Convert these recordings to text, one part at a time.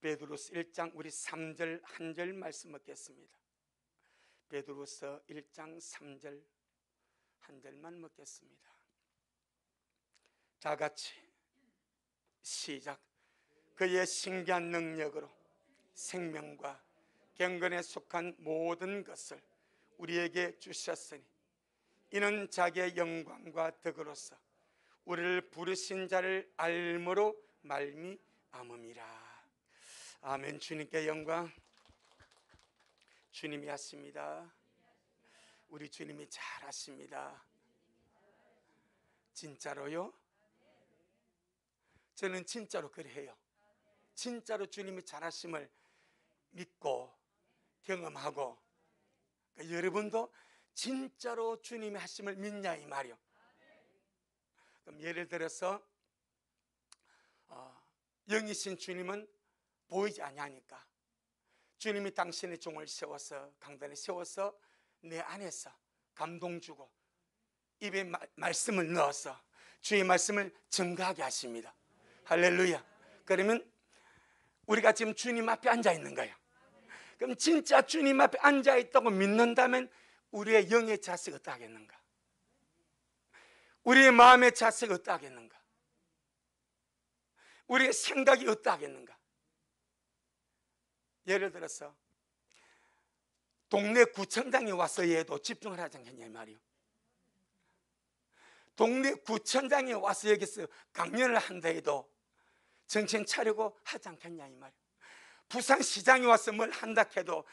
베드로서 1장 우리 3절 한 절 말씀 먹겠습니다. 베드로서 1장 3절 한 절만 먹겠습니다. 다 같이 시작. 그의 신기한 능력으로 생명과 경건에 속한 모든 것을 우리에게 주셨으니 이는 자기의 영광과 덕으로서 우리를 부르신 자를 알므로 말미암음이라. 아멘. 주님께 영광. 주님이 하십니다. 우리 주님이 잘하십니다. 진짜로요? 저는 진짜로 그래요. 진짜로 주님이 잘하심을 믿고 경험하고, 그러니까 여러분도 진짜로 주님이 하심을 믿냐 이 말이요. 그럼 예를 들어서 영이신 주님은 보이지 아니하니까 주님이 당신의 종을 세워서 강단에 세워서 내 안에서 감동 주고 입에 말씀을 넣어서 주의 말씀을 증거하게 하십니다. 할렐루야. 그러면 우리가 지금 주님 앞에 앉아 있는 거예요. 그럼 진짜 주님 앞에 앉아 있다고 믿는다면 우리의 영의 자세가 어떠하겠는가? 우리의 마음의 자세가 어떠하겠는가? 우리의 생각이 어떠하겠는가? 예를 들어서 동네 구청장이 와서 얘도 집중을 하지 않겠냐 이 말이요. 동네 구청장이 와서 여기서 강연을 한다 해도 정신 차리고 하지 않겠냐 이 말이요. 부산시장이 와서 뭘 한다 해도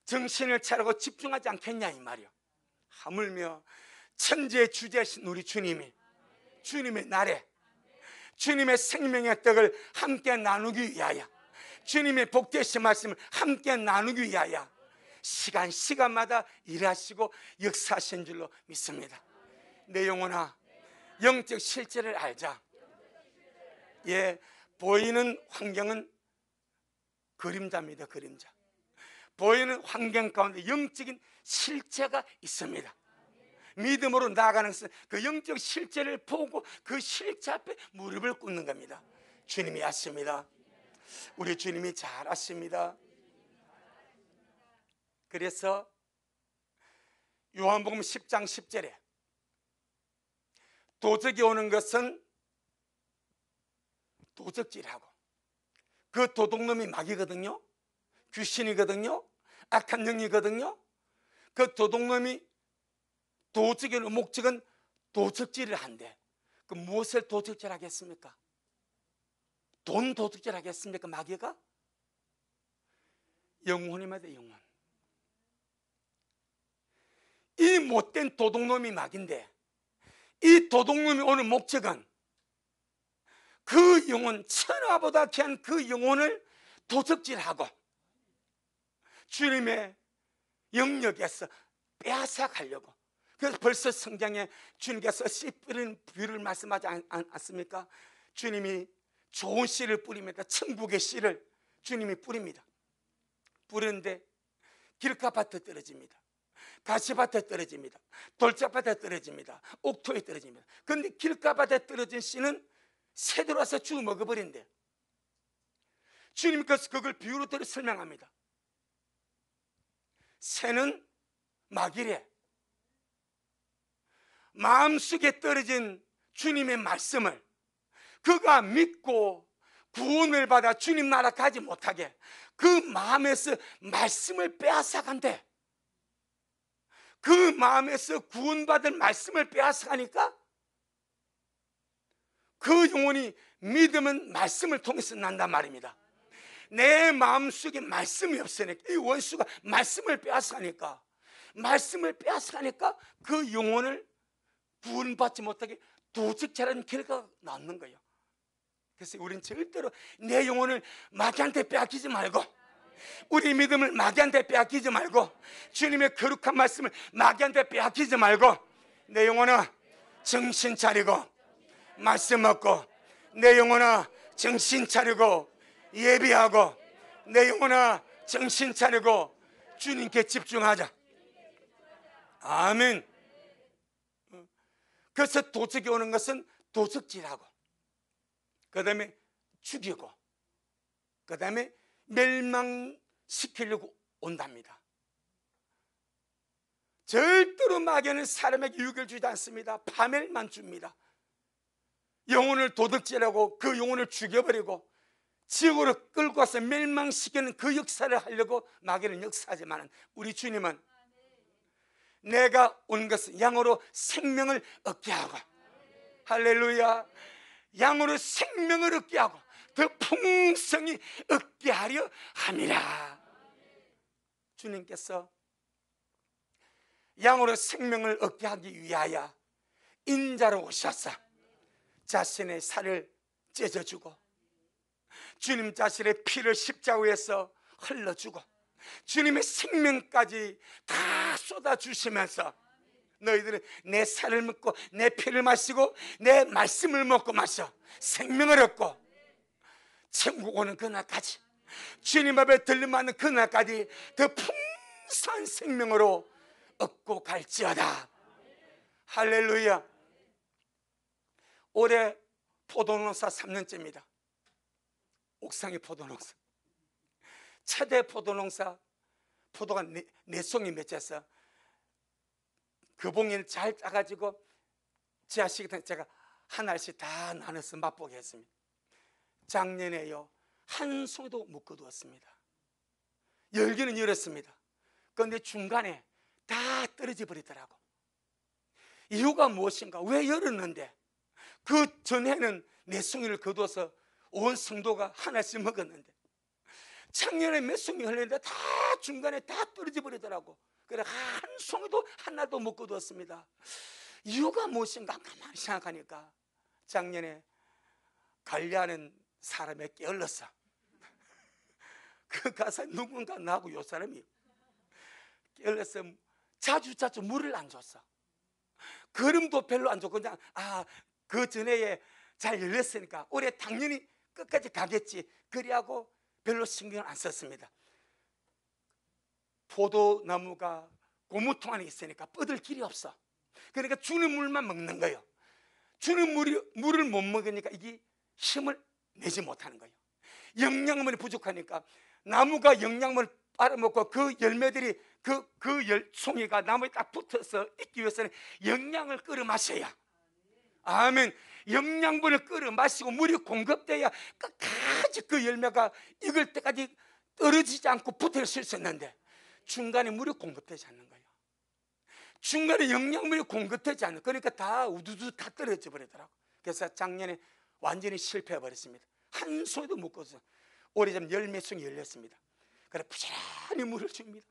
정신을 차리고 집중하지 않겠냐 이 말이요. 하물며 천지의 주제신 우리 주님이 주님의 날에 주님의 생명의 떡을 함께 나누기 위하여, 주님의 복되신 말씀을 함께 나누기 위하여 시간마다 일하시고 역사하신 줄로 믿습니다. 내 영혼아, 영적 실제를 알자. 예, 보이는 환경은 그림자입니다. 그림자. 보이는 환경 가운데 영적인 실체가 있습니다. 믿음으로 나아가는 것은 그 영적 실체를 보고 그 실체 앞에 무릎을 꿇는 겁니다. 주님이 하십니다. 우리 주님이 잘 하십니다. 그래서 요한복음 10장 10절에 도적이 오는 것은 도적질하고 그 도둑놈이 마귀거든요. 귀신이거든요. 악한 영이거든요. 그 도둑놈이 도적의 목적은 도적질을 한대. 그 무엇을 도적질하겠습니까? 돈 도둑질하겠습니까? 마귀가? 영혼입니다. 영혼. 이 못된 도둑놈이 마귀인데 이 도둑놈이 오는 목적은 그 영혼, 천하보다 귀한 그 영혼을 도적질하고 주님의 영역에서 빼앗아가려고. 그래서 벌써 성경에 주님께서 씨 뿌리는 비유를 말씀하지 않습니까? 주님이 좋은 씨를 뿌립니다. 천국의 씨를 주님이 뿌립니다. 뿌리는데 길가밭에 떨어집니다. 가시밭에 떨어집니다. 돌짝밭에 떨어집니다. 옥토에 떨어집니다. 그런데 길가밭에 떨어진 씨는 새들 와서 쭉 먹어버린대. 주님께서 그걸 비유로 설명합니다. 새는 마귀래. 마음속에 떨어진 주님의 말씀을 그가 믿고 구원을 받아 주님 나라 가지 못하게 그 마음에서 말씀을 빼앗아간대. 그 마음에서 구원받을 말씀을 빼앗아가니까 그 영혼이 믿음은 말씀을 통해서 난단 말입니다. 내 마음속에 말씀이 없으니까 이 원수가 말씀을 빼앗아가니까 그 영혼을 구원받지 못하게 도적질하는 결과가 나는 거예요. 그래서 우리는 절대로 내 영혼을 마귀한테 빼앗기지 말고 우리 믿음을 마귀한테 빼앗기지 말고 주님의 거룩한 말씀을 마귀한테 빼앗기지 말고 내 영혼아 정신 차리고 말씀 먹고 내 영혼아 정신 차리고 예비하고 내 영혼아 정신 차리고 주님께 집중하자. 아멘. 그래서 도적이 오는 것은 도적질하고 그 다음에 죽이고 그 다음에 멸망시키려고 온답니다. 절대로 마귀는 사람에게 유익을 주지 않습니다. 파멸만 줍니다. 영혼을 도둑질하고 그 영혼을 죽여버리고 지옥으로 끌고 와서 멸망시키는 그 역사를 하려고 마귀는 역사하지만 우리 주님은 내가 온 것은 양으로 생명을 얻게 하고, 할렐루야, 양으로 생명을 얻게 하고 더 풍성히 얻게 하려 함이라. 주님께서 양으로 생명을 얻게 하기 위하여 인자로 오셔서 자신의 살을 찢어주고 주님 자신의 피를 십자가에서 흘러주고 주님의 생명까지 다 쏟아주시면서 너희들은 내 살을 먹고 내 피를 마시고 내 말씀을 먹고 마셔 생명을 얻고 천국 오는 그날까지, 주님 앞에 들림받는 그날까지 더 풍성한 생명으로 얻고 갈지어다. 할렐루야. 올해 포도농사 3년째입니다. 옥상의 포도농사, 최대 포도농사. 포도가 네 송이 맺혀서 그 봉지를 잘 따가지고 지하식당 제가 하나씩 다 나눠서 맛보게 했습니다. 작년에요 한 송이도 못 거두었습니다. 열기는 열었습니다. 그런데 중간에 다 떨어져 버리더라고. 이유가 무엇인가? 왜 열었는데 그 전에는 네 송이를 거두어서 온 성도가 하나씩 먹었는데 작년에 몇 송이 흘렸는데 다 중간에 다 떨어져 버리더라고. 그래 한 송이도 하나도 못 거두었습니다. 이유가 무엇인가 가만히 생각하니까 작년에 관리하는 사람에 깨어났어. 그 가서 누군가 나하고 요 사람이 깨어나서 자주 물을 안 줬어. 거름도 별로 안 줬고 그냥 그 전에 잘 열렸으니까 올해 당연히 끝까지 가겠지 그리하고 별로 신경을 안 썼습니다. 포도나무가 고무통 안에 있으니까 뻗을 길이 없어. 그러니까 주는 물만 먹는 거예요. 주는 물을 못 먹으니까 이게 힘을 내지 못하는 거예요. 영양분이 부족하니까 나무가 영양분을 빨아먹고 그 열매들이 그 송이가 나무에 딱 붙어서 있기 위해서는 영양을 끌어 마셔야, 아멘, 영양분을 끌어 마시고 물이 공급돼야 끝까지 그 열매가 익을 때까지 떨어지지 않고 붙어 있을 수 있는데 중간에 물이 공급되지 않는 거예요. 중간에 영양분이 공급되지 않는, 그러니까 다 우두두 다 떨어져 버리더라고. 그래서 작년에 완전히 실패해 버렸습니다. 한 송이도 못 거둬서 올해 좀 열몇 송이 열렸습니다. 그래 부지런히 물을 줍니다.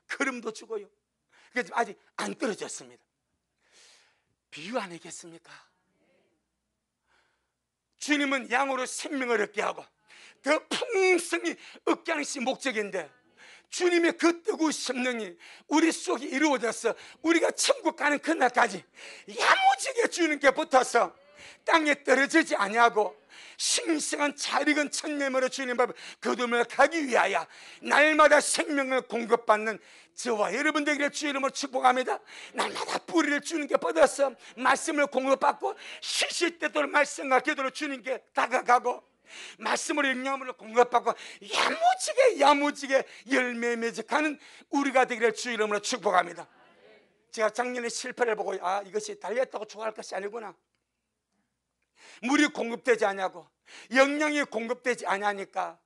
거름도 주고요. 그래서 아직 안 떨어졌습니다. 비유 아니겠습니까? 주님은 양으로 생명을 얻게 하고 더 풍성히 얻게 하는 것이 목적인데 주님의 그 뜨거운 심령이 우리 속에 이루어져서 우리가 천국 가는 그날까지 야무지게 주님께 붙어서 땅에 떨어지지 아니하고 싱싱한 잘 익은 천매물로 주님 앞에 거두며 가기 위하여 날마다 생명을 공급받는 저와 여러분들에게 주의 이름으로 축복합니다. 날마다 뿌리를 주님께 뻗어서 말씀을 공급받고 시시때도록 말씀과 기도로 주님께 다가가고 말씀으로 영양분을 공급받고 야무지게 열매 맺어가는 우리가 되기를 주의 이름으로 축복합니다. 제가 작년에 실패를 보고 이것이 달렸다고 좋아할 것이 아니구나. 물이 공급되지 않냐고, 영양이 공급되지 않으니까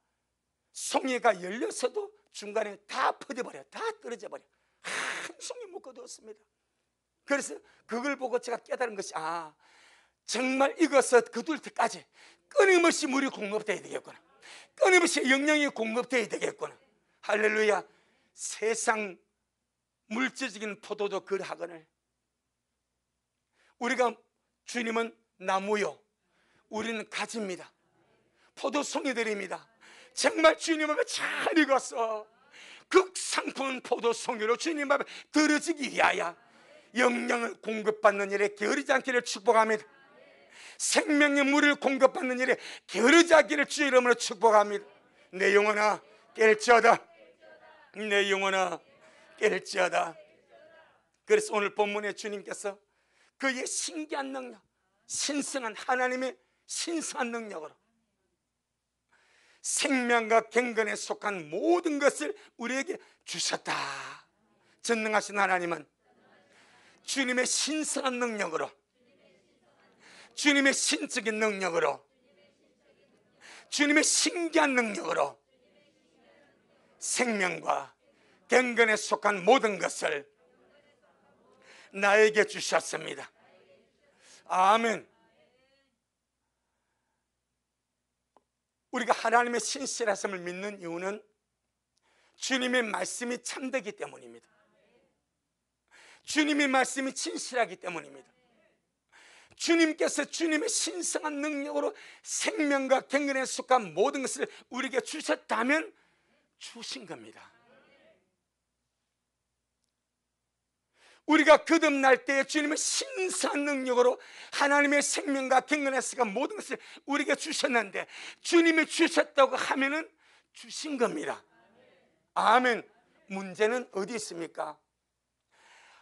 송이가 열렸어도 중간에 다 퍼져버려, 다 떨어져버려. 한 송이 못 거두었습니다. 그래서 그걸 보고 제가 깨달은 것이 정말 이것을 거둘 때까지 끊임없이 물이 공급되어야 되겠구나, 끊임없이 영양이 공급되어야 되겠구나. 할렐루야. 세상 물질적인 포도도 그러하거늘 우리가, 주님은 나무요 우리는 가지입니다. 포도송이들입니다. 정말 주님 앞에 잘 익어서 극상품 포도송이로 주님 앞에 들어지기 위하여 영양을 공급받는 일에 게으르지 않기를 축복합니다. 생명의 물을 공급받는 일에 게으르지 않기를 주의 이름으로 축복합니다. 내 영혼아 깰지어다, 내 영혼아 깰지어다. 그래서 오늘 본문에 주님께서 그의 신기한 능력, 신성한 하나님의 신성한 능력으로 생명과 경건에 속한 모든 것을 우리에게 주셨다. 전능하신 하나님은 주님의 신성한 능력으로, 주님의 신적인 능력으로, 주님의 신기한 능력으로 생명과 경건에 속한 모든 것을 나에게 주셨습니다. 아멘. 우리가 하나님의 신실하심을 믿는 이유는 주님의 말씀이 참되기 때문입니다. 주님의 말씀이 진실하기 때문입니다. 주님께서 주님의 신성한 능력으로 생명과 경건에 속한 모든 것을 우리에게 주셨다면 주신 겁니다. 우리가 거듭날 때에 주님의 신성한 능력으로 하나님의 생명과 경건에 속한 모든 것을 우리에게 주셨는데, 주님이 주셨다고 하면은 주신 겁니다. 아멘. 문제는 어디 있습니까?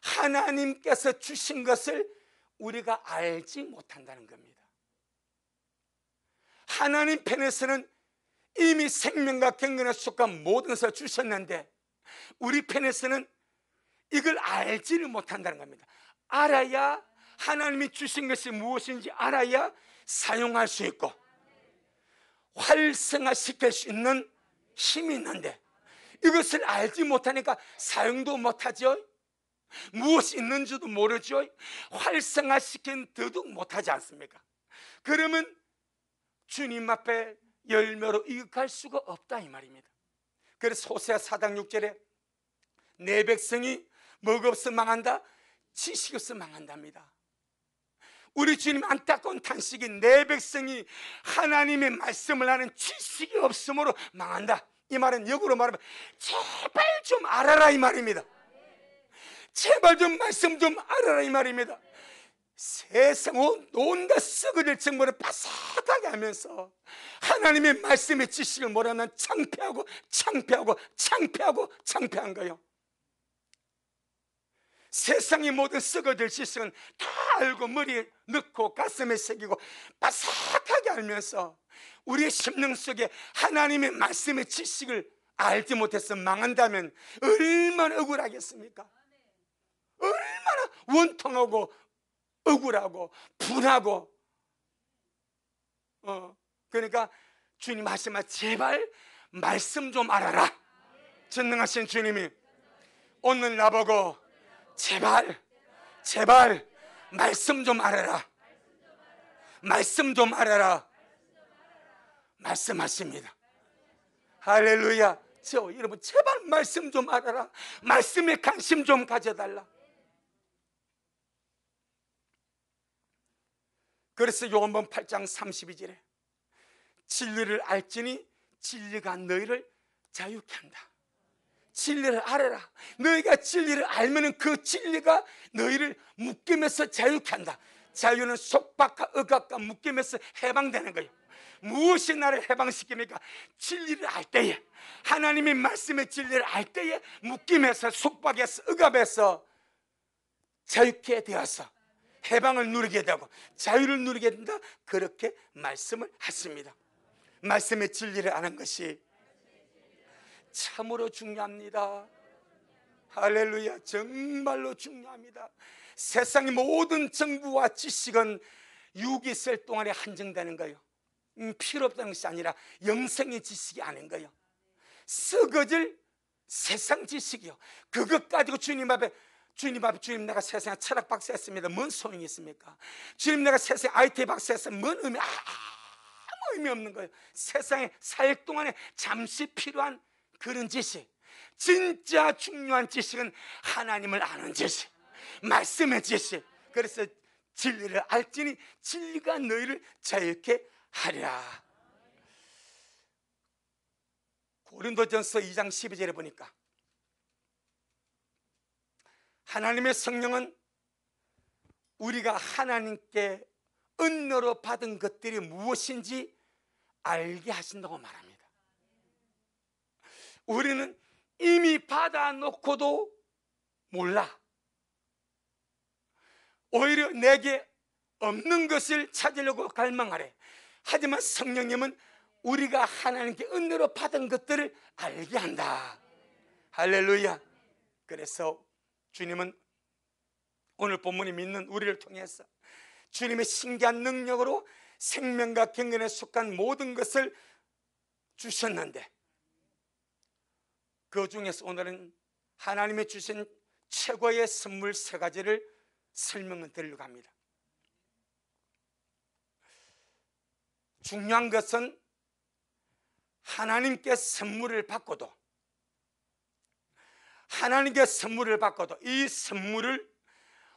하나님께서 주신 것을 우리가 알지 못한다는 겁니다. 하나님 편에서는 이미 생명과 경건에 속한 모든 것을 주셨는데, 우리 편에서는 이걸 알지를 못한다는 겁니다. 알아야, 하나님이 주신 것이 무엇인지 알아야 사용할 수 있고 활성화시킬 수 있는 힘이 있는데, 이것을 알지 못하니까 사용도 못하죠. 무엇이 있는지도 모르죠. 활성화시킨 더더욱 못하지 않습니까? 그러면 주님 앞에 열매로 이익할 수가 없다 이 말입니다. 그래서 호세아 4장 6절에 내 백성이 뭐가 없어 망한다? 지식이 없어 망한답니다. 우리 주님 안타까운 탄식이 내 백성이 하나님의 말씀을 아는 지식이 없으므로 망한다. 이 말은 역으로 말하면 제발 좀 알아라 이 말입니다. 제발 좀 말씀 좀 알아라 이 말입니다. 세상 온갖 썩어질 정보를 바삭하게 하면서 하나님의 말씀의 지식을 모르면 창피하고 창피하고 창피하고 창피한 거예요. 세상의 모든 썩어질 지식은 다 알고 머리에 넣고 가슴에 새기고 바삭하게 알면서 우리의 심령 속에 하나님의 말씀의 지식을 알지 못해서 망한다면 얼마나 억울하겠습니까? 얼마나 원통하고 억울하고 분하고. 그러니까 주님 하시면 제발 말씀 좀 알아라. 전능하신 주님이 오늘 나보고 제발 말씀 좀 알아라, 말씀 좀 알아라 말씀하십니다. 할렐루야. 여러분 제발 말씀 좀 알아라, 말씀에 관심 좀 가져달라. 그래서 요한복음 8장 32절에 진리를 알지니 진리가 너희를 자유케 한다. 진리를 알아라. 너희가 진리를 알면 그 진리가 너희를 묶임에서 자유케 한다. 자유는 속박과 억압과 묶임에서 해방되는 거예요. 무엇이 나를 해방시킵니까? 진리를 알 때에, 하나님의 말씀의 진리를 알 때에 묶임에서 속박에서 억압에서 자유케 되어서 해방을 누리게 되고 자유를 누리게 된다. 그렇게 말씀을 하십니다. 말씀의 진리를 아는 것이 참으로 중요합니다. 할렐루야. 정말로 중요합니다. 세상의 모든 정부와 지식은 유기셀 동안에 한정되는 거예요. 필요 없다는 것이 아니라 영생의 지식이 아닌 거예요. 썩어질 세상 지식이요. 그것 가지고 주님 앞에 주님 내가 세상에 철학 박사했습니다. 뭔 소용이 있습니까? 주님 내가 세상에 IT 박사했으면 뭔 아무 의미 없는 거예요. 세상에 살 동안에 잠시 필요한 그런 지식, 진짜 중요한 지식은 하나님을 아는 지식, 말씀의 지식. 그래서 진리를 알지니 진리가 너희를 자유케 하리라. 고린도전서 2장 12절에 보니까 하나님의 성령은 우리가 하나님께 은혜로 받은 것들이 무엇인지 알게 하신다고 말합니다. 우리는 이미 받아놓고도 몰라. 오히려 내게 없는 것을 찾으려고 갈망하래. 하지만 성령님은 우리가 하나님께 은혜로 받은 것들을 알게 한다. 할렐루야. 그래서 주님은 오늘 본문이 믿는 우리를 통해서 주님의 신기한 능력으로 생명과 경건에 속한 모든 것을 주셨는데, 그 중에서 오늘은 하나님이 주신 최고의 선물 세 가지를 설명을 드리려고 합니다. 중요한 것은 하나님께 선물을 받고도 이 선물을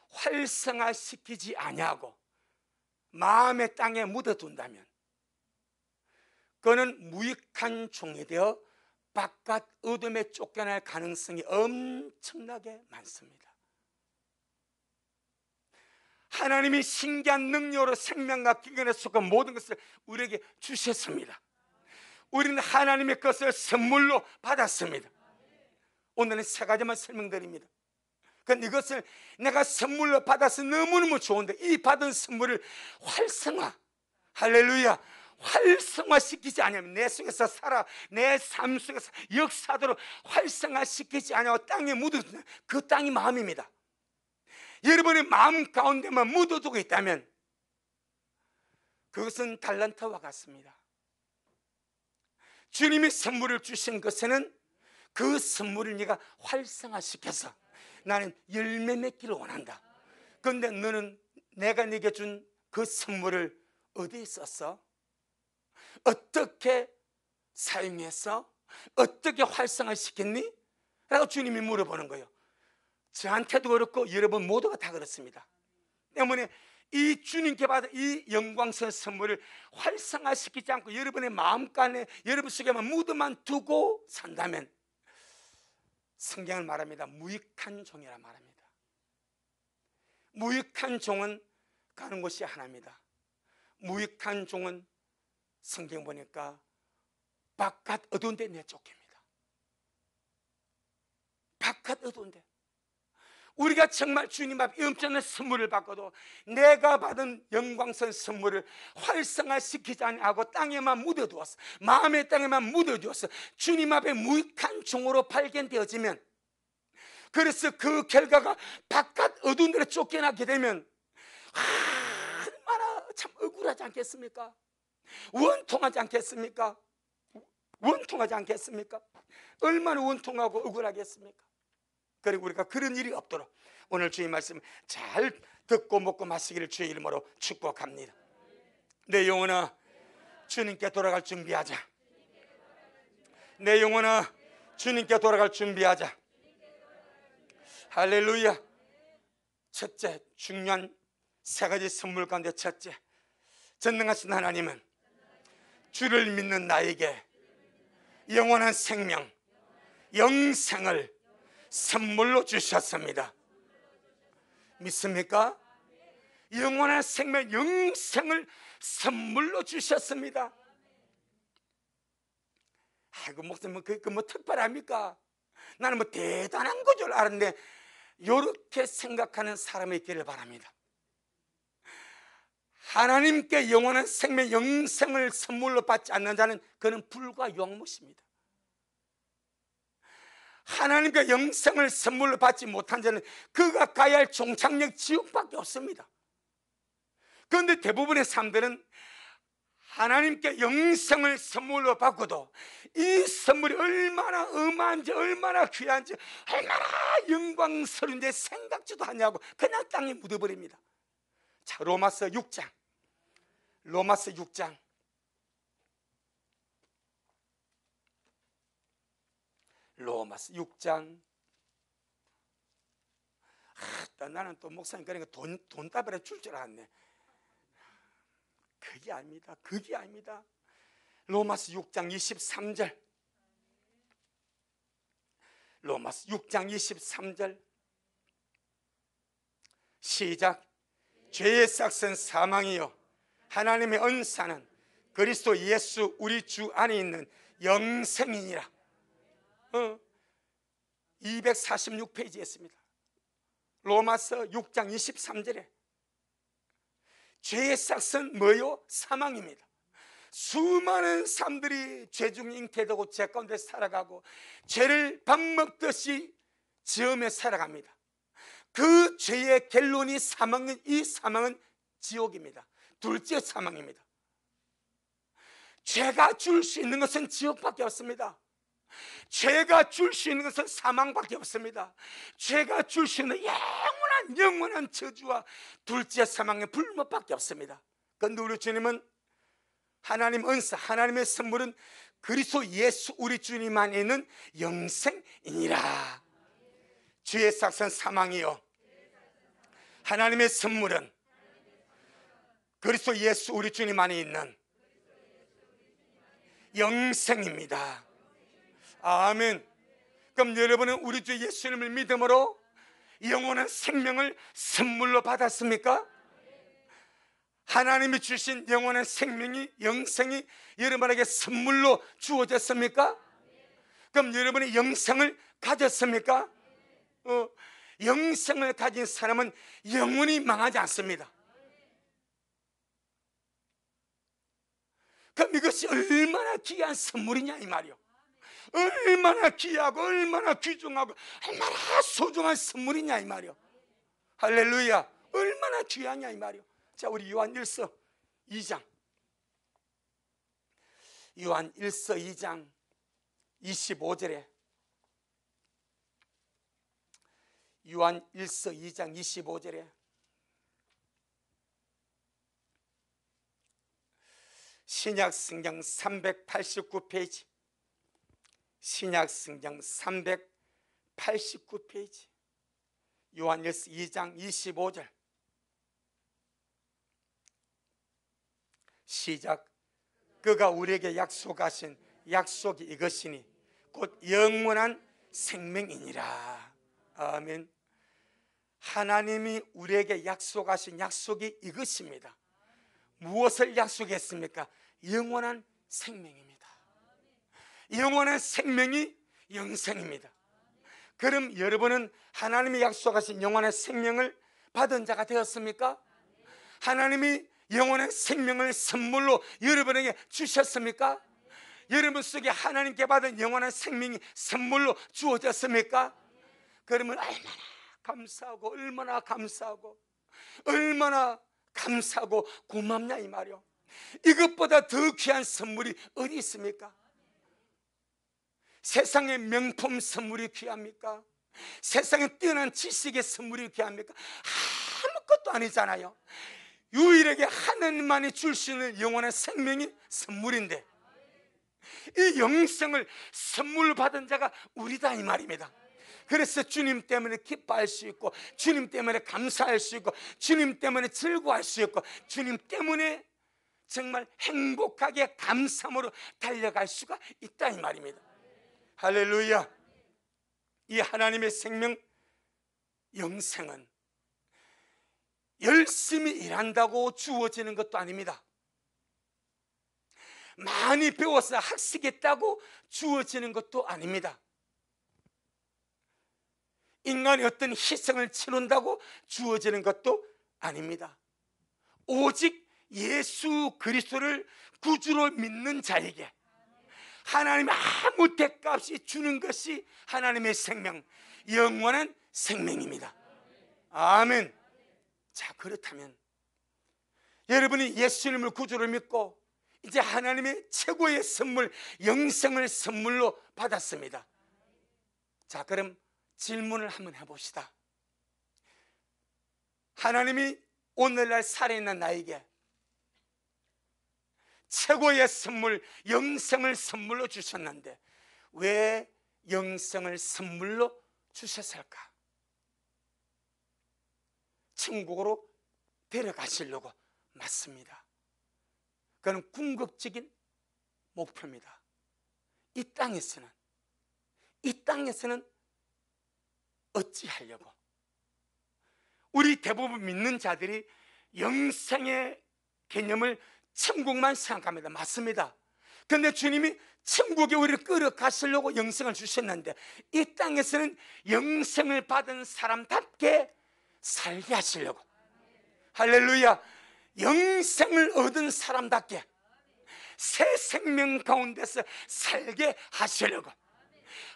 활성화시키지 아니하고 마음의 땅에 묻어둔다면 그는 무익한 종이 되어 바깥 어둠에 쫓겨날 가능성이 엄청나게 많습니다. 하나님이 신기한 능력으로 생명과 기근에 속한 모든 것을 우리에게 주셨습니다. 우리는 하나님의 것을 선물로 받았습니다. 오늘은 세 가지만 설명드립니다. 그런데 이것을 내가 선물로 받아서 너무너무 좋은데 이 받은 선물을 할렐루야, 활성화시키지 않으면 내 속에서 살아, 내 삶 속에서 역사도록 활성화시키지 않으면 땅에 묻어두는 그 땅이 마음입니다. 여러분의 마음 가운데만 묻어두고 있다면 그것은 달란트와 같습니다. 주님이 선물을 주신 것에는 그 선물을 네가 활성화시켜서 나는 열매 맺기를 원한다. 그런데 너는 내가 네게 준 그 선물을 어디에 썼어? 어떻게 사용해서? 어떻게 활성화시켰니? 라고 주님이 물어보는 거예요. 저한테도 그렇고 여러분 모두가 다 그렇습니다. 때문에 이 주님께 받은 이 영광스러운 선물을 활성화시키지 않고 여러분의 마음간에 여러분 속에만 묻어만 두고 산다면 성경은 말합니다. 무익한 종이라 말합니다. 무익한 종은 가는 곳이 하나입니다. 무익한 종은 성경 보니까 바깥 어두운 데 내쫓깁니다. 바깥 어두운 데. 우리가 정말 주님 앞에 엄청난 선물을 받고도 내가 받은 영광스러운 선물을 활성화시키지 않고 땅에만 묻어두었어. 마음의 땅에만 묻어두었어. 주님 앞에 무익한 종으로 발견되어지면, 그래서 그 결과가 바깥 어두운 데로 쫓겨나게 되면 얼마나 참 억울하지 않겠습니까? 원통하지 않겠습니까? 원통하지 않겠습니까? 얼마나 원통하고 억울하겠습니까? 그리고 우리가 그런 일이 없도록 오늘 주의 말씀 잘 듣고 먹고 마시기를 주의 이름으로 축복합니다. 내 영혼아 주님께 돌아갈 준비하자. 내 영혼아 주님께 돌아갈 준비하자. 할렐루야. 첫째, 중요한 세 가지 선물 가운데 첫째, 전능하신 하나님은 주를 믿는 나에게 영원한 생명, 영생을 선물로 주셨습니다. 믿습니까? 영원한 생명, 영생을 선물로 주셨습니다. 아이고 목사님 그 뭐 특별합니까? 나는 뭐 대단한 거 줄 알았는데 이렇게 생각하는 사람이 있기를 바랍니다. 하나님께 영원한 생명, 영생을 선물로 받지 않는 자는 그는 불과 유황못입니다. 하나님께 영생을 선물로 받지 못한 자는 그가 가야 할 종착역 지옥밖에 없습니다. 그런데 대부분의 사람들은 하나님께 영생을 선물로 받고도 이 선물이 얼마나 어마한지, 얼마나 귀한지, 얼마나 영광스러운지 생각지도 않냐고 그냥 땅에 묻어버립니다. 자, 로마서 6장 로마서 6장 나는 또 목사님 그러니까 돈 따발에 줄 줄 알았네. 그게 아닙니다. 그게 아닙니다. 로마서 6장 23절 로마서 6장 23절 시작. 죄의 삭은 사망이요 하나님의 은사는 그리스도 예수 우리 주 안에 있는 영생이니라. 246페이지에 있습니다. 로마서 6장 23절에 죄의 삭은 뭐요? 사망입니다. 수많은 사람들이 죄중 잉태되고 죄 가운데 살아가고 죄를 밥 먹듯이 지으며 살아갑니다. 그 죄의 결론이 사망은, 이 사망은 지옥입니다. 둘째 사망입니다. 죄가 줄 수 있는 것은 지옥밖에 없습니다. 죄가 줄 수 있는 것은 사망밖에 없습니다. 죄가 줄 수 있는 영원한 저주와 둘째 사망의 불못밖에 없습니다. 그런데 우리 주님은 하나님 은사, 하나님의 선물은 그리스도 예수 우리 주님 안에 있는 영생이니라. 주의 삭선 사망이요, 하나님의 선물은 그리스도 예수 우리 주님 안에 있는 영생입니다. 아멘. 그럼 여러분은 우리 주 예수님을 믿음으로 영원한 생명을 선물로 받았습니까? 하나님이 주신 영원한 생명이, 영생이 여러분에게 선물로 주어졌습니까? 그럼 여러분이 영생을 가졌습니까? 영생을 가진 사람은 영원히 망하지 않습니다. 그럼 이것이 얼마나 귀한 선물이냐 이 말이요. 얼마나 귀하고 얼마나 귀중하고 얼마나 소중한 선물이냐 이 말이요. 할렐루야. 얼마나 귀하냐 이 말이요. 자, 우리 요한일서 2장, 요한일서 2장 25절에, 요한일서 2장 25절에 신약성경 389페이지, 신약성경 389페이지, 요한일서 2장 25절 시작. 그가 우리에게 약속하신 약속이 이것이니 곧 영원한 생명이니라. 아멘. 하나님이 우리에게 약속하신 약속이 이것입니다. 무엇을 약속했습니까? 영원한 생명입니다. 영원한 생명이 영생입니다. 그럼 여러분은 하나님이 약속하신 영원한 생명을 받은 자가 되었습니까? 하나님이 영원한 생명을 선물로 여러분에게 주셨습니까? 여러분 속에 하나님께 받은 영원한 생명이 선물로 주어졌습니까? 그러면 얼마나 감사하고 얼마나 감사하고 얼마나 감사하고 고맙냐 이 말이요. 이것보다 더 귀한 선물이 어디 있습니까? 세상의 명품 선물이 귀합니까? 세상에 뛰어난 지식의 선물이 귀합니까? 아무것도 아니잖아요. 유일하게 하나님만이 줄 수 있는 영원한 생명이 선물인데, 이 영생을 선물로 받은 자가 우리다 이 말입니다. 그래서 주님 때문에 기뻐할 수 있고, 주님 때문에 감사할 수 있고, 주님 때문에 즐거워할 수 있고, 주님 때문에 정말 행복하게 감사함으로 달려갈 수가 있다 이 말입니다. 할렐루야. 이 하나님의 생명 영생은 열심히 일한다고 주어지는 것도 아닙니다. 많이 배워서 학식했다고 주어지는 것도 아닙니다. 인간이 어떤 희생을 치른다고 주어지는 것도 아닙니다. 오직 예수 그리스도를 구주로 믿는 자에게 하나님이 아무 대가 없이 주는 것이 하나님의 생명, 영원한 생명입니다. 아멘. 자, 그렇다면 여러분이 예수님을 구주로 믿고 이제 하나님의 최고의 선물, 영생을 선물로 받았습니다. 자, 그럼 질문을 한번 해봅시다. 하나님이 오늘날 살아있는 나에게 최고의 선물, 영생을 선물로 주셨는데 왜 영생을 선물로 주셨을까? 천국으로 데려가시려고. 맞습니다. 그건 궁극적인 목표입니다. 이 땅에서는 어찌하려고? 우리 대부분 믿는 자들이 영생의 개념을 천국만 생각합니다. 맞습니다. 그런데 주님이 천국에 우리를 끌어가시려고 영생을 주셨는데 이 땅에서는 영생을 받은 사람답게 살게 하시려고. 할렐루야. 영생을 얻은 사람답게, 새 생명 가운데서 살게 하시려고,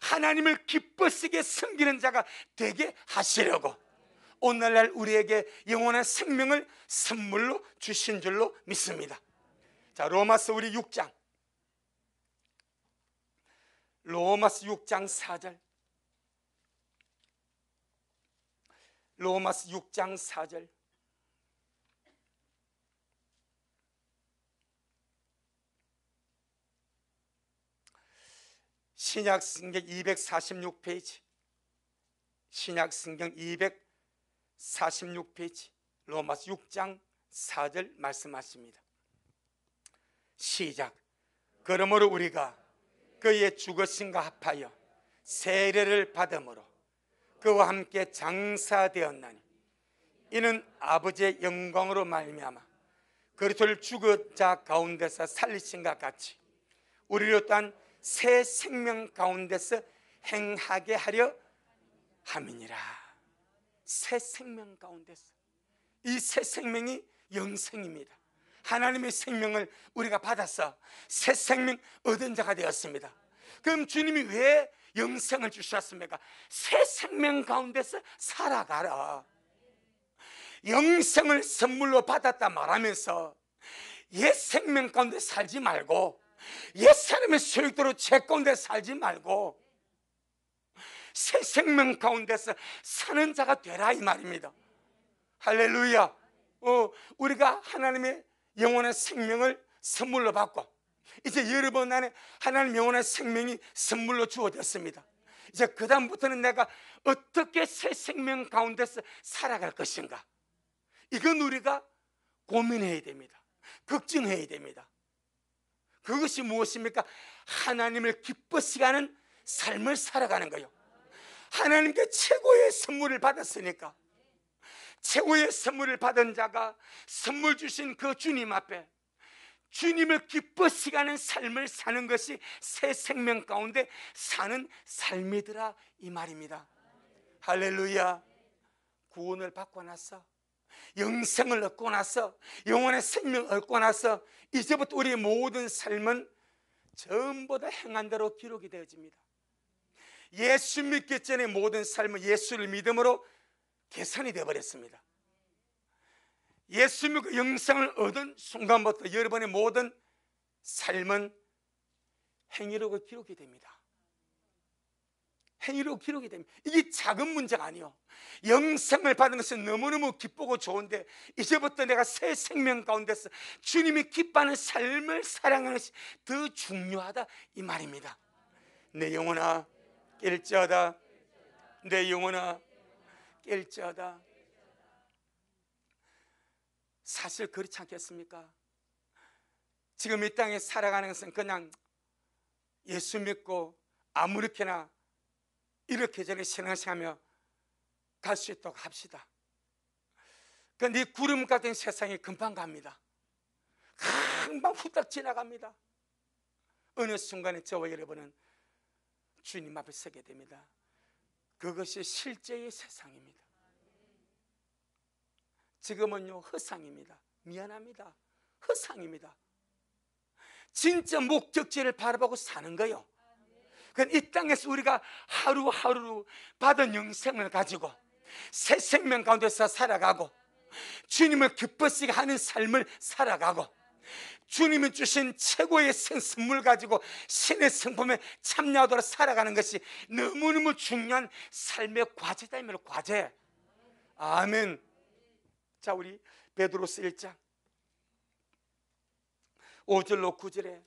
하나님을 기쁘시게 섬기는 자가 되게 하시려고 오늘날 우리에게 영원한 생명을 선물로 주신 줄로 믿습니다. 자, 로마서 우리 6장, 로마서 6장 4절, 로마서 6장 4절. 신약성경 246페이지, 신약성경 246페이지, 로마서 6장 4절 말씀하십니다. 시작. 그러므로 우리가 그의 죽으심과 합하여 세례를 받음으로 그와 함께 장사되었나니 이는 아버지의 영광으로 말미암아 그리스도를 죽은 자 가운데서 살리신과 같이 우리로 또한 새 생명 가운데서 행하게 하려 함이니라. 새 생명 가운데서, 이 새 생명이 영생입니다. 하나님의 생명을 우리가 받아서 새 생명 얻은 자가 되었습니다. 그럼 주님이 왜 영생을 주셨습니까? 새 생명 가운데서 살아가라. 영생을 선물로 받았다 말하면서 옛 생명 가운데 살지 말고, 옛 사람의 소유대로 죄 가운데 살지 말고 새 생명 가운데서 사는 자가 되라, 이 말입니다. 할렐루야. 우리가 하나님의 영원한 생명을 선물로 받고 이제 여러분 안에 하나님 영원한 생명이 선물로 주어졌습니다. 이제 그 다음부터는 내가 어떻게 새 생명 가운데서 살아갈 것인가, 이건 우리가 고민해야 됩니다. 걱정해야 됩니다. 그것이 무엇입니까? 하나님을 기쁘시게 하는 삶을 살아가는 거예요. 하나님께 최고의 선물을 받았으니까, 최고의 선물을 받은 자가 선물 주신 그 주님 앞에 주님을 기쁘시게 하는 삶을 사는 것이 새 생명 가운데 사는 삶이더라, 이 말입니다. 할렐루야. 구원을 받고 나서, 영생을 얻고 나서, 영원의 생명을 얻고 나서 이제부터 우리의 모든 삶은 전부 다 행한 대로 기록이 되어집니다. 예수 믿기 전에 모든 삶은 예수를 믿음으로 계산이 되어버렸습니다. 예수 믿고 영생을 얻은 순간부터 여러분의 모든 삶은 행위로 기록이 됩니다. 행위로 기록이 됩니다. 이게 작은 문제가 아니요, 영생을 받은 것은 너무너무 기쁘고 좋은데 이제부터 내가 새 생명 가운데서 주님이 기뻐하는 삶을 살아가는 것이 더 중요하다, 이 말입니다. 내 영혼아 깰지어다, 내 영혼아 깰지어다. 사실 그렇지 않겠습니까? 지금 이 땅에 살아가는 것은 그냥 예수 믿고 아무렇게나 이렇게 저렇게 신앙생활하며 갈 수 있도록 합시다. 그런데 이 구름 같은 세상이 금방 갑니다. 금방 후딱 지나갑니다. 어느 순간에 저와 여러분은 주님 앞에 서게 됩니다. 그것이 실제의 세상입니다. 지금은요 허상입니다. 미안합니다. 허상입니다. 진짜 목적지를 바라보고 사는 거예요. 이 땅에서 우리가 하루하루 받은 영생을 가지고 새 생명 가운데서 살아가고 주님을 기쁘시게 하는 삶을 살아가고 주님이 주신 최고의 선물 가지고 신의 성품에 참여하도록 살아가는 것이 너무너무 중요한 삶의 과제다, 이 말이에요. 과제. 아멘. 자, 우리 베드로서 1장 5절로 9절에,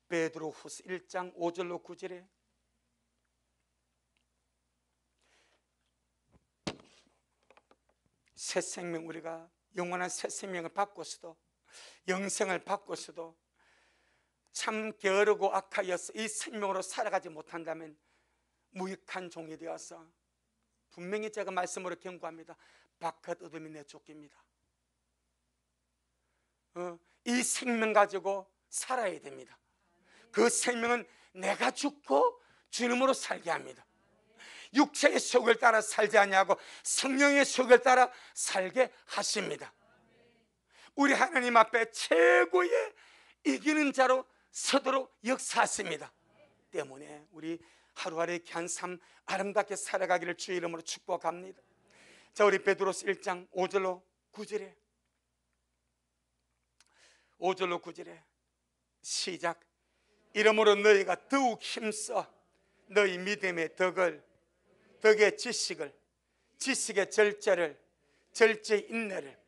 베드로후서 1장 5절로 9절에 새 생명, 우리가 영원한 새 생명을 받고서도 영생을 받고서도 참 게으르고 악하여서 이 생명으로 살아가지 못한다면 무익한 종이 되어서, 분명히 제가 말씀으로 경고합니다. 바깥 어둠이 내쫓깁니다. 이 생명 가지고 살아야 됩니다. 그 생명은 내가 죽고 주님으로 살게 합니다. 육체의 속을 따라 살지 아니하고 성령의 속을 따라 살게 하십니다. 우리 하나님 앞에 최고의 이기는 자로 서도록 역사하십니다. 때문에 우리 하루하루의 귀한 삶 아름답게 살아가기를 주의 이름으로 축복합니다. 자, 우리 베드로서 1장 5절로 9절에 시작. 이러므로 너희가 더욱 힘써 너희 믿음의 덕의 지식을, 지식의 절제를, 절제의 인내를,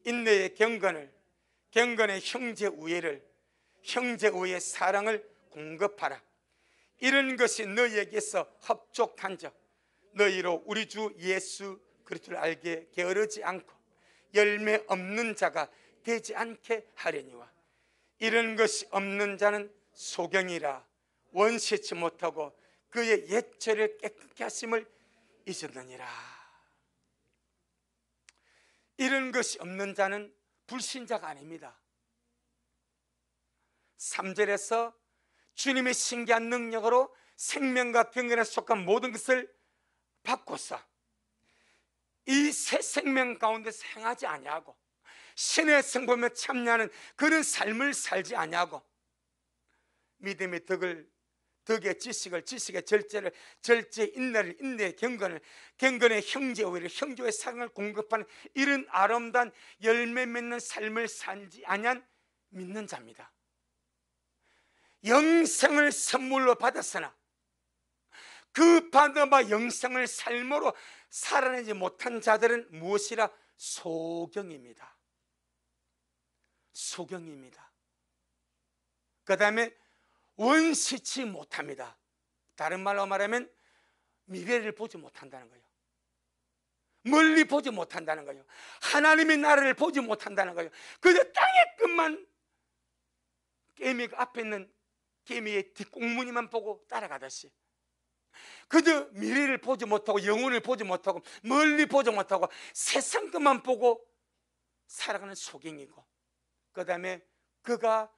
인내의 경건을, 경건의 형제 우애를, 형제 우애의 사랑을 공급하라. 이런 것이 너희에게서 흡족한즉 너희로 우리 주 예수 그리스도를 알게 게으르지 않고 열매 없는 자가 되지 않게 하려니와. 이런 것이 없는 자는 소경이라 원시치 못하고 그의 옛죄를 깨끗게 하심을 잊었느니라. 이런 것이 없는 자는 불신자가 아닙니다. 3절에서 주님의 신기한 능력으로 생명과 경건에 속한 모든 것을 받고서 이 새 생명 가운데서 행하지 아니하고 신의 성품에 참여하는 그런 삶을 살지 아니하고 믿음의 덕의 지식을, 지식의 절제를, 절제의 인내를, 인내의 경건을, 경건의 형제 우애를, 형제의 사랑을 공급하는 이런 아름다운 열매 맺는 삶을 살지 아니한 믿는 자입니다. 영생을 선물로 받았으나 그 받아봐 영생을 삶으로 살아내지 못한 자들은 무엇이라? 소경입니다. 소경입니다. 그 다음에 원시치 못합니다. 다른 말로 말하면 미래를 보지 못한다는 거예요. 멀리 보지 못한다는 거예요. 하나님의 나라를 보지 못한다는 거예요. 그저 땅의 끝만, 개미가 앞에 있는 개미의 뒷꽁무니만 보고 따라가듯이 그저 미래를 보지 못하고 영혼을 보지 못하고 멀리 보지 못하고 세상 것만 보고 살아가는 소경이고, 그 다음에 그가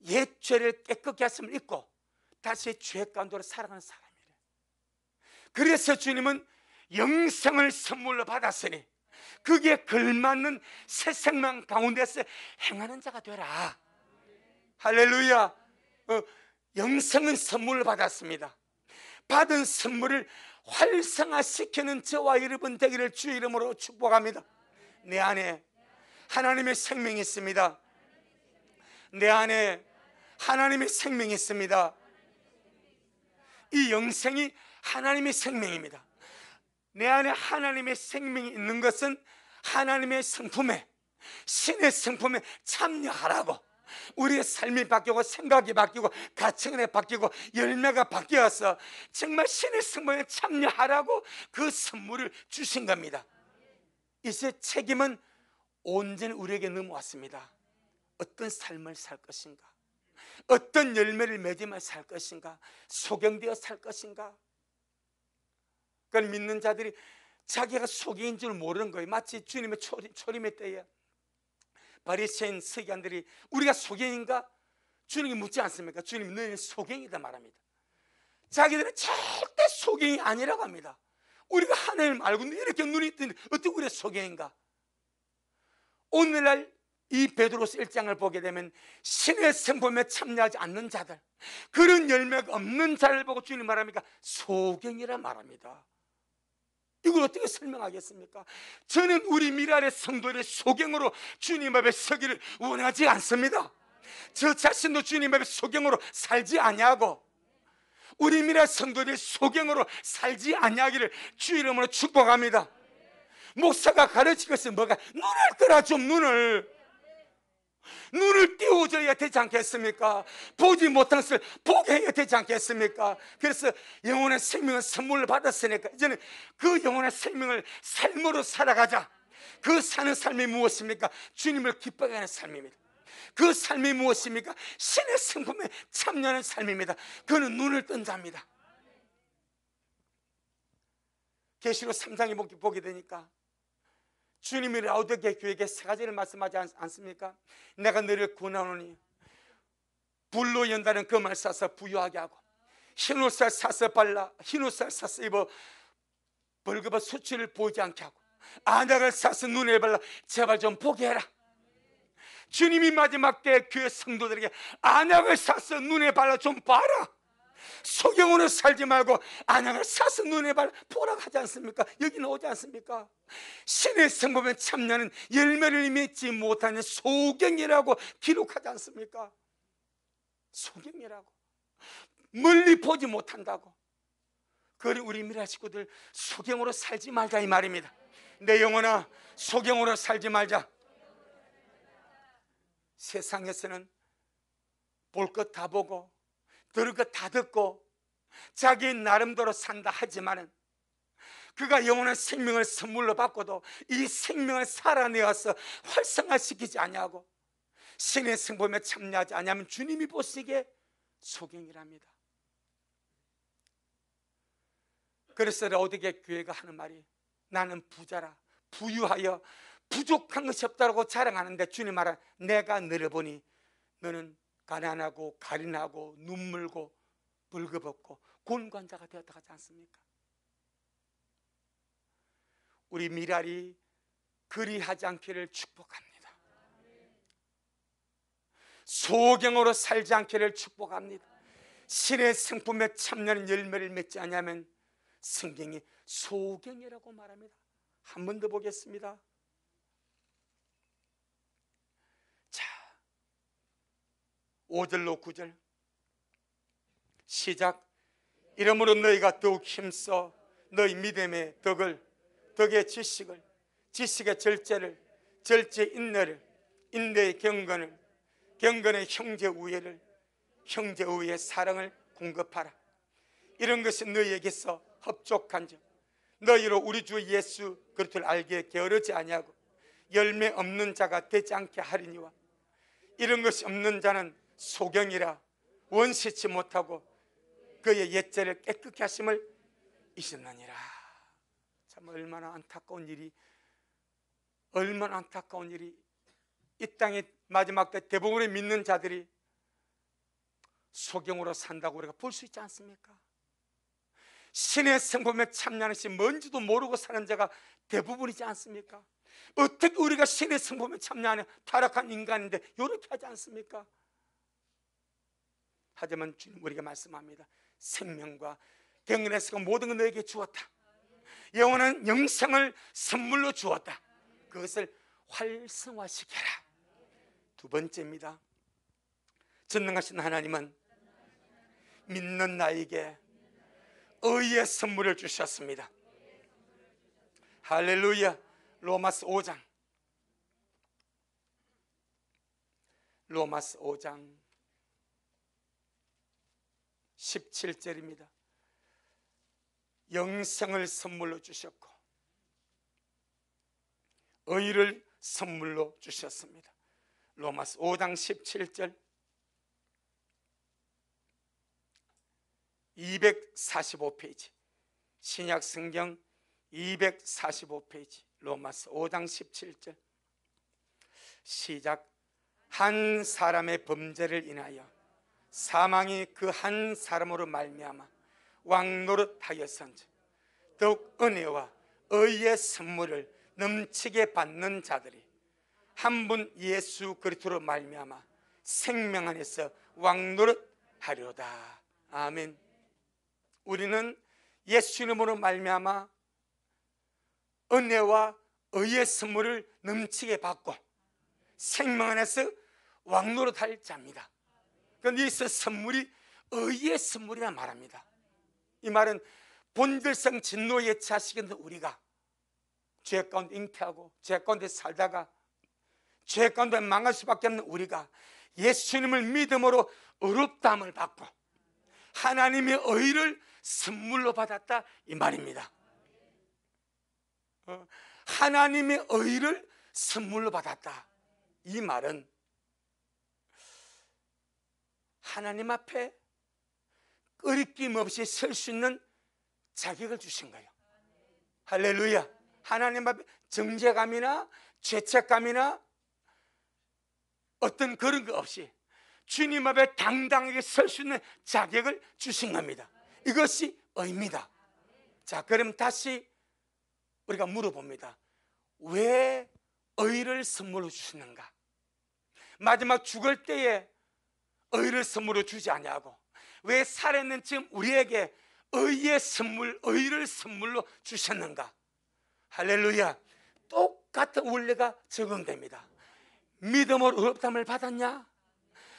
옛 죄를 깨끗게 했음을 잊고 다시 죄 가운데로 살아가는 사람이래. 그래서 주님은 영생을 선물로 받았으니 그게 걸맞는 새 생명 가운데서 행하는 자가 되라. 할렐루야. 영생은 선물을 받았습니다. 받은 선물을 활성화시키는 저와 여러분 되기를 주의 이름으로 축복합니다. 내 안에 하나님의 생명이 있습니다. 내 안에 하나님의 생명이 있습니다. 이 영생이 하나님의 생명입니다. 내 안에 하나님의 생명이 있는 것은 하나님의 성품에, 신의 성품에 참여하라고, 우리의 삶이 바뀌고 생각이 바뀌고 가치관이 바뀌고 열매가 바뀌어서 정말 신의 성품에 참여하라고 그 선물을 주신 겁니다. 이제 책임은 온전히 우리에게 넘어왔습니다. 어떤 삶을 살 것인가, 어떤 열매를 맺으며 살 것인가, 소경되어 살 것인가. 그걸 믿는 자들이 자기가 소경인 줄 모르는 거예요. 마치 주님의 초림의 때에 바리새인 서기관들이 우리가 소경인가? 주님이 묻지 않습니까? 주님이 너희는 소경이다 말합니다. 자기들은 절대 소경이 아니라고 합니다. 우리가 하나님을 알고 이렇게 눈이 뜨는데 어떻게 우리가 소경인가? 오늘날 이 베드로서 1장을 보게 되면 신의 성품에 참여하지 않는 자들, 그런 열매가 없는 자를 보고 주님 말합니까? 소경이라 말합니다. 이걸 어떻게 설명하겠습니까? 저는 우리 미랄의 성도들의 소경으로 주님 앞에 서기를 원하지 않습니다. 저 자신도 주님 앞에 소경으로 살지 아니하고 우리 미랄 성도들의 소경으로 살지 아니하기를 주 이름으로 축복합니다. 목사가 가르칠 것은 뭐가? 눈을 뜨라. 좀 눈을 띄워줘야 되지 않겠습니까? 보지 못한 것을 보게 해야 되지 않겠습니까? 그래서 영혼의 생명을 선물을 받았으니까 이제는 그 영혼의 생명을 삶으로 살아가자. 그 사는 삶이 무엇입니까? 주님을 기쁘게 하는 삶입니다. 그 삶이 무엇입니까? 신의 성품에 참여하는 삶입니다. 그는 눈을 뜬 자입니다. 계시록 3장에 보게 되니까 주님이 라오디게아 교회에게 세 가지를 말씀하지 않습니까? 내가 너를 구원하노니 불로 연다는 금을 싸서 부유하게 하고 흰옷을 사서 발라 흰옷을 사서 입어 벌거벗 수치를 보이지 않게 하고 안약을 사서 눈에 발라 제발 좀 보게 해라. 주님이 마지막 때 교회 성도들에게 안약을 사서 눈에 발라 좀 봐라, 소경으로 살지 말고 안약을 사서 눈에 발라 보라고 하지 않습니까? 여기 나오지 않습니까? 신의 성품에 참여하는 열매를 맺지 못하는 소경이라고 기록하지 않습니까? 소경이라고, 멀리 보지 못한다고. 그러니 우리 미라 식구들 소경으로 살지 말자 이 말입니다. 내 영혼아, 소경으로 살지 말자. 세상에서는 볼 것 다 보고 들을 것 다 듣고 자기 나름대로 산다 하지만은 그가 영원한 생명을 선물로 받고도 이 생명을 살아내어서 활성화시키지 아니하고 신의 성품에 참여하지 아니하면 주님이 보시기에 소경이랍니다. 그래서 라오디게 교회가 하는 말이, 나는 부자라, 부유하여 부족한 것이 없다고 자랑하는데 주님 말하, 내가 너를 보니 너는 가난하고 가련하고 눈물고 벌거벗고 곤관자가 되었다 하지 않습니까? 우리 미랄이 그리하지 않기를 축복합니다. 소경으로 살지 않기를 축복합니다. 신의 성품에 참여하는 열매를 맺지 않으면 성경이 소경이라고 말합니다. 한 번 더 보겠습니다. 자, 5절로 9절 시작. 이러므로 너희가 더욱 힘써 너희 믿음의 덕의 지식을, 지식의 절제를, 절제의 인내를, 인내의 경건을, 경건의 형제 우애를, 형제 우애의 사랑을 공급하라. 이런 것이 너희에게서 흡족한즉 너희로 우리 주 예수 그리스도를 알게 게으르지 아니하고 열매 없는 자가 되지 않게 하리니와 이런 것이 없는 자는 소경이라 원시치 못하고 그의 옛죄를 깨끗게 하심을 잊었느니라. 참 얼마나 안타까운 일이, 얼마나 안타까운 일이. 이 땅의 마지막 때 대부분의 믿는 자들이 소경으로 산다고 우리가 볼 수 있지 않습니까? 신의 성품에 참여하는 것이 뭔지도 모르고 사는 자가 대부분이지 않습니까? 어떻게 우리가 신의 성품에 참여하는 타락한 인간인데 이렇게 하지 않습니까? 하지만 주님 우리가 말씀합니다. 생명과 경건에서 모든 걸 너에게 주었다. 영원한 영생을 선물로 주었다. 그것을 활성화시켜라. 두 번째입니다. 전능하신 하나님은 믿는 나에게 의의 선물을 주셨습니다. 할렐루야. 로마서 5장 17절입니다. 영생을 선물로 주셨고 의를 선물로 주셨습니다. 로마서 5장 17절 245페이지 신약 성경 245페이지 로마서 5장 17절 시작. 한 사람의 범죄를 인하여 사망이 그 한 사람으로 말미암아 왕노릇하였은즉 더욱 은혜와 의의 선물을 넘치게 받는 자들이 한 분 예수 그리스도로 말미암아 생명 안에서 왕노릇하려다. 아멘. 우리는 예수 이름으로 말미암아 은혜와 의의 선물을 넘치게 받고 생명 안에서 왕노릇할 자입니다. 그런데 이 선물이 의의 선물이라 말합니다. 이 말은 본질성 진노의 자식인 우리가 죄 가운데 잉태하고 죄 가운데 살다가 죄 가운데 망할 수밖에 없는 우리가 예수님을 믿음으로 의롭다함을 받고 하나님의 의를 선물로 받았다 이 말입니다. 하나님의 의를 선물로 받았다. 이 말은 하나님 앞에 끄리낌 없이 설 수 있는 자격을 주신 거예요. 할렐루야. 하나님 앞에 정죄감이나 죄책감이나 어떤 그런 거 없이 주님 앞에 당당하게 설 수 있는 자격을 주신 겁니다. 이것이 의입니다. 자, 그럼 다시 우리가 물어봅니다. 왜 의를 선물로 주시는가? 마지막 죽을 때에 의를 선물로 주지 아니하고 왜 살아있는 지금 우리에게 의의 선물, 의를 선물로 주셨는가? 할렐루야. 똑같은 원리가 적용됩니다. 믿음으로 의롭다함을 받았냐?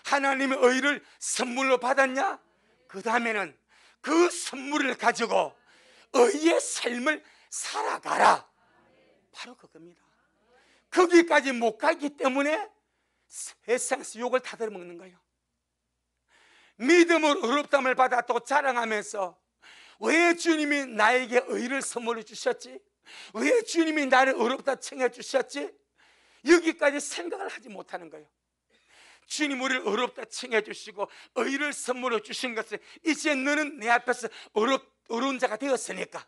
하나님의 의를 선물로 받았냐? 그 다음에는 그 선물을 가지고 의의 삶을 살아가라. 바로 그겁니다. 거기까지 못 가기 때문에 세상에서 욕을 다 들어먹는 거예요. 믿음으로 의롭다함을 받았다고 자랑하면서 왜 주님이 나에게 의를 선물로 주셨지? 왜 주님이 나를 의롭다 칭해 주셨지? 여기까지 생각을 하지 못하는 거예요. 주님 우리를 의롭다 칭해 주시고 의를 선물로 주신 것을 이제 너는 내 앞에서 의로운 자가 되었으니까,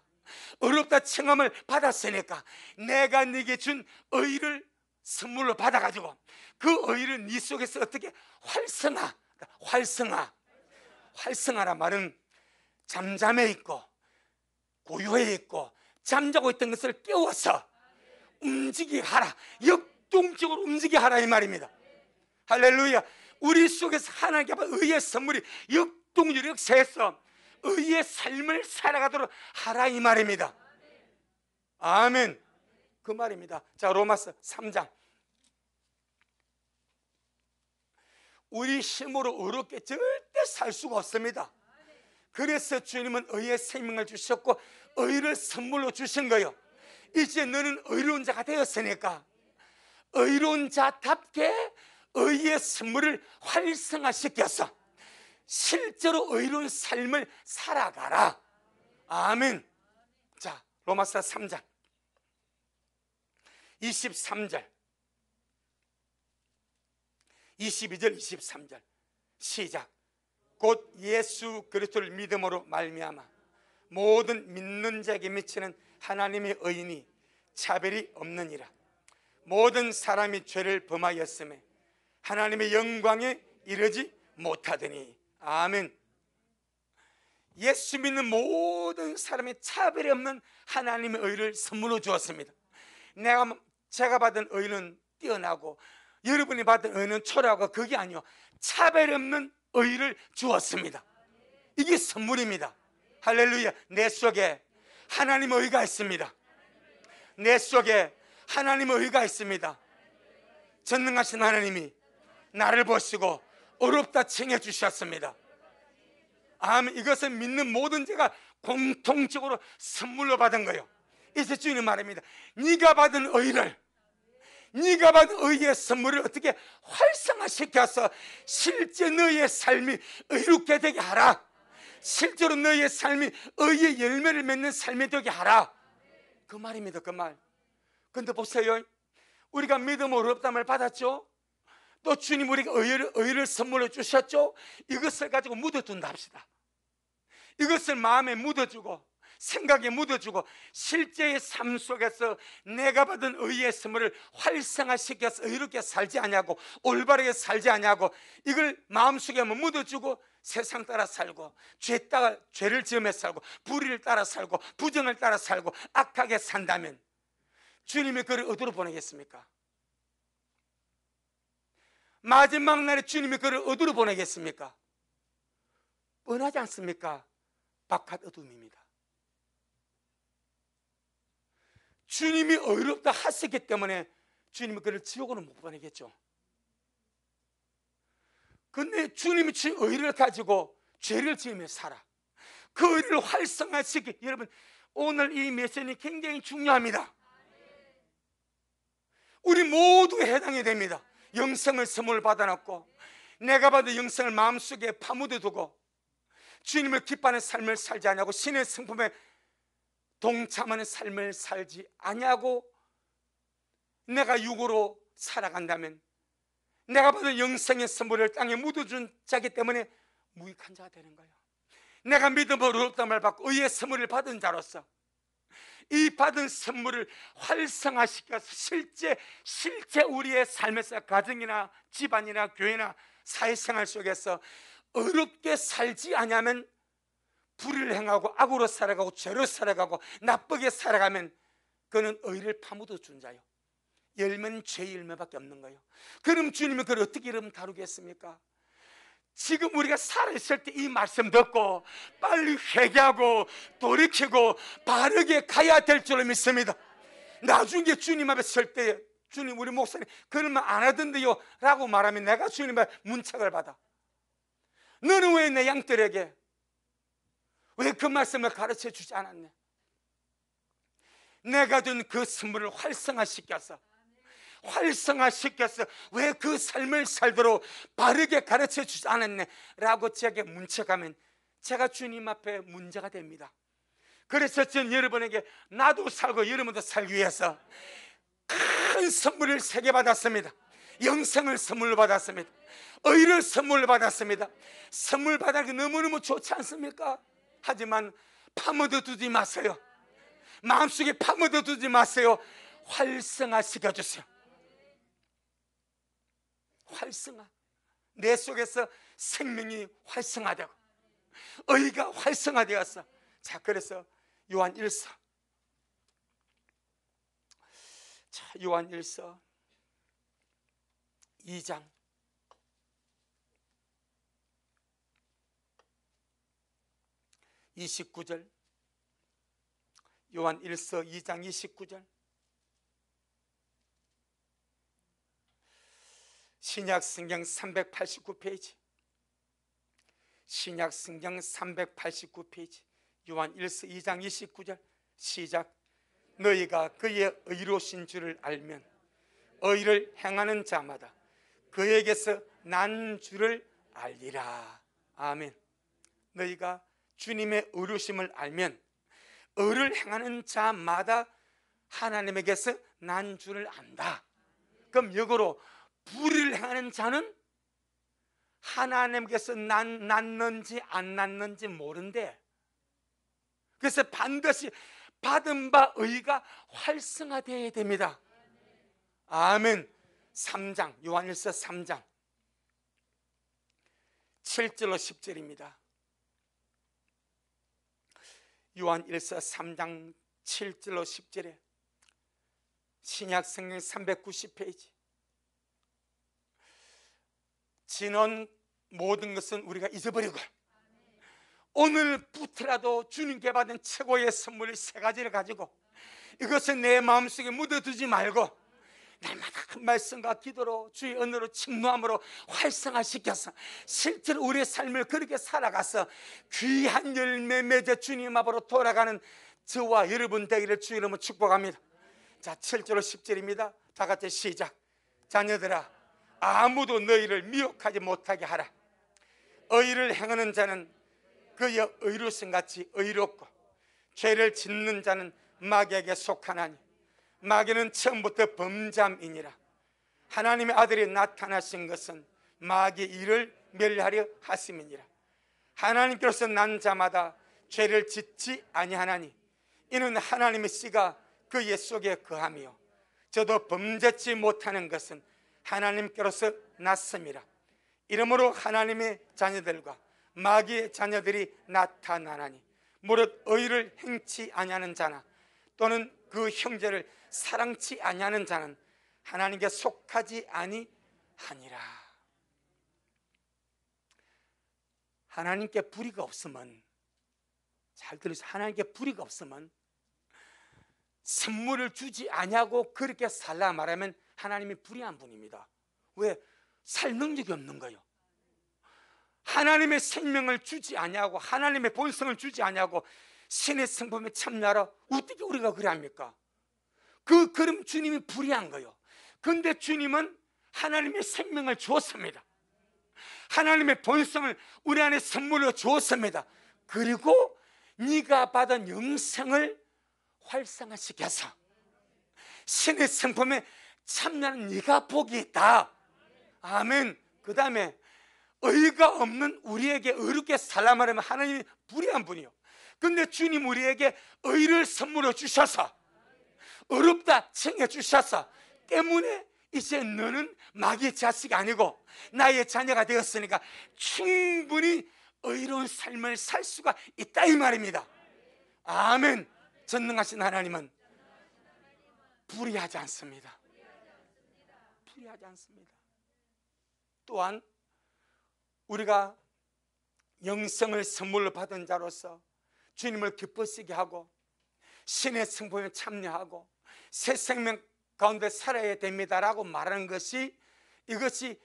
의롭다 칭함을 받았으니까 내가 네게 준 의를 선물로 받아가지고 그 의를 네 속에서 어떻게 활성화란 말은 잠잠해 있고 고요해 있고 잠자고 있던 것을 깨워서 움직이게 하라, 역동적으로 움직이게 하라 이 말입니다. 할렐루야. 우리 속에서 하나님께 받은 의의 선물이 역동적으로 역사해서 의의 삶을 살아가도록 하라 이 말입니다. 아멘. 그 말입니다. 자, 로마서 3장. 우리 힘으로 의롭게 절대 살 수가 없습니다. 그래서 주님은 의의 생명을 주셨고 의를 선물로 주신 거예요. 이제 너는 의로운 자가 되었으니까 의로운 자답게 의의 선물을 활성화시켜서 실제로 의로운 삶을 살아가라. 아멘. 자, 로마서 3장 23절 22절 23절 시작. 곧 예수 그리스도를 믿음으로 말미암아 모든 믿는 자에게 미치는 하나님의 의인이 차별이 없느니라. 모든 사람이 죄를 범하였음에 하나님의 영광에 이르지 못하더니. 아멘. 예수 믿는 모든 사람이 차별이 없는 하나님의 의를 선물로 주었습니다. 제가 받은 의는 뛰어나고 여러분이 받은 의는 초라하고 그게 아니요, 차별 없는 의를 주었습니다. 이게 선물입니다. 할렐루야. 내 속에 하나님의 의가 있습니다. 내 속에 하나님의 의가 있습니다. 전능하신 하나님이 나를 보시고 의롭다 칭해 주셨습니다. 아멘. 이것은 믿는 모든 자가 공통적으로 선물로 받은 거예요. 이제 주님 말입니다. 네가 받은 의를, 네가 받은 의의 선물을 어떻게 활성화시켜서 실제 너의 삶이 의롭게 되게 하라. 실제로 너의 삶이 의의 열매를 맺는 삶이 되게 하라. 그 말입니다. 그 말. 근데 보세요, 우리가 믿음으로 의롭다함을 받았죠. 또 주님 우리가 의를 선물로 주셨죠. 이것을 가지고 묻어둔다 합시다. 이것을 마음에 묻어주고 생각에 묻어주고 실제의 삶 속에서 내가 받은 의의 선물을 활성화시켜서 의롭게 살지 않냐고, 올바르게 살지 않냐고, 이걸 마음속에 묻어주고 세상 따라 살고 죄를 지으며 살고 불의를 따라 살고 부정을 따라 살고 악하게 산다면 주님이 그를 어디로 보내겠습니까? 마지막 날에 주님이 그를 어디로 보내겠습니까? 뻔하지 않습니까? 바깥 어둠입니다. 주님이 의롭다 하셨기 때문에 주님이 그를 지옥으로 못 보내겠죠. 근데 주님이 의를 가지고 죄를 지으며 살아. 그 의를 활성화시키. 여러분, 오늘 이 메시지는 굉장히 중요합니다. 우리 모두에 해당이 됩니다. 영생을 선물 받아놨고 내가 받은 영생을 마음속에 파묻어두고 주님을 기뻐하는 삶을 살지 않냐고, 신의 성품에 동참하는 삶을 살지 않냐고, 내가 육으로 살아간다면 내가 받은 영생의 선물을 땅에 묻어준 자기 때문에 무익한 자가 되는 거예요. 내가 믿음으로 의롭다함을 받고 의의 선물을 받은 자로서 이 받은 선물을 활성화시켜서 실제 우리의 삶에서 가정이나 집안이나 교회나 사회생활 속에서 의롭게 살지 않으면 불의를 행하고 악으로 살아가고 죄로 살아가고 나쁘게 살아가면 그는 의를 파묻어 준 자요, 열매는 죄의 열매밖에 없는 거예요. 그럼 주님은 그걸 어떻게 여러분 다루겠습니까? 지금 우리가 살아있을 때 이 말씀 듣고 빨리 회개하고 돌이키고 바르게 가야 될 줄로 믿습니다. 나중에 주님 앞에 설 때 주님, 우리 목사님 그런 말 안 하던데요 라고 말하면 내가 주님 앞에 문책을 받아. 너는 왜 내 양들에게 왜 그 말씀을 가르쳐 주지 않았네? 내가 준 그 선물을 활성화시켜서 왜 그 삶을 살도록 바르게 가르쳐 주지 않았네? 라고 제게 문책하면 제가 주님 앞에 문제가 됩니다. 그래서 저는 여러분에게 나도 살고 여러분도 살기 위해서 큰 선물을 3개 받았습니다. 영생을 선물로 받았습니다. 의를 선물로 받았습니다. 선물 받아서 너무너무 좋지 않습니까? 하지만 파묻어 두지 마세요. 마음속에 파묻어 두지 마세요. 활성화 시켜주세요. 활성화. 내 속에서 생명이 활성화되고 의가 활성화되었어. 자, 그래서 요한 1서, 요한 1서 2장 29절, 요한 1서 2장 29절. 신약성경 389페이지, 신약성경 389페이지, 요한 1서 2장 29절. 시작. 너희가 그의 의로우신 줄을 알면 의를 행하는 자마다 그에게서 난 줄을 알리라. 아멘. 너희가 주님의 의로우심을 알면 의를 행하는 자마다 하나님에게서 난 줄을 안다. 그럼 역으로 불의를 행하는 자는 하나님께서 났는지 안 났는지 모른대. 그래서 반드시 받은 바 의가 활성화되어야 됩니다. 아멘. 3장, 요한일서 3장 7절로 10절입니다. 요한일서 3장 7절로 10절에 신약성경 390페이지. 지난 모든 것은 우리가 잊어버리고 오늘부터라도 주님께 받은 최고의 선물 3가지를 가지고 이것은 내 마음속에 묻어두지 말고 날마다 그 말씀과 기도로 주의 은혜로 침노함으로 활성화시켜서 실제로 우리의 삶을 그렇게 살아가서 귀한 열매 맺어 주님 앞으로 돌아가는 저와 여러분 되기를 주의 이름으로 축복합니다. 자, 7절로 10절입니다. 다 같이 시작. 자녀들아, 아무도 너희를 미혹하지 못하게 하라. 의를 행하는 자는 그의 의로우신 같이 의롭고 죄를 짓는 자는 마귀에게 속하나니 마귀는 처음부터 범죄함이니라. 하나님의 아들이 나타나신 것은 마귀 일을 멸하려 하심이니라. 하나님께로서 난 자마다 죄를 짓지 아니하나니 이는 하나님의 씨가 그의 속에 거함이요 저도 범죄치 못하는 것은 하나님께로서 났음이라. 이러므로 하나님의 자녀들과 마귀의 자녀들이 나타나나니 무릇 의를 행치 아니하는 자나 또는 그 형제를 사랑치 아니하는 자는 하나님께 속하지 아니하니라. 하나님께 불의가 없으면, 잘 들으세요, 하나님께 불의가 없으면 선물을 주지 아니하고 그렇게 살라 말하면 하나님이 불의한 분입니다. 왜? 살 능력이 없는 거예요. 하나님의 생명을 주지 아니하고 하나님의 본성을 주지 아니하고 신의 성품에 참나라 어떻게 우리가 그래 합니까? 그럼 주님이 불의한 거예요. 근데 주님은 하나님의 생명을 주었습니다. 하나님의 본성을 우리 안에 선물로 주었습니다. 그리고 네가 받은 영생을 활성화시켜서 신의 성품에 참나는 네가 복이 있다. 아멘. 그 다음에 의가 없는 우리에게 의롭게 살라 말하면 하나님이 불의한 분이요. 근데 주님 우리에게 의를 선물로 주셔서 의롭다 칭해 주셔서 때문에 이제 너는 마귀의 자식이 아니고 나의 자녀가 되었으니까 충분히 의로운 삶을 살 수가 있다 이 말입니다. 아멘. 전능하신 하나님은 불의하지 않습니다. 불이하지 않습니다. 또한 우리가 영성을 선물로 받은 자로서 주님을 기쁘시게 하고 신의 성품에 참여하고 새 생명 가운데 살아야 됩니다라고 말하는 것이, 이것이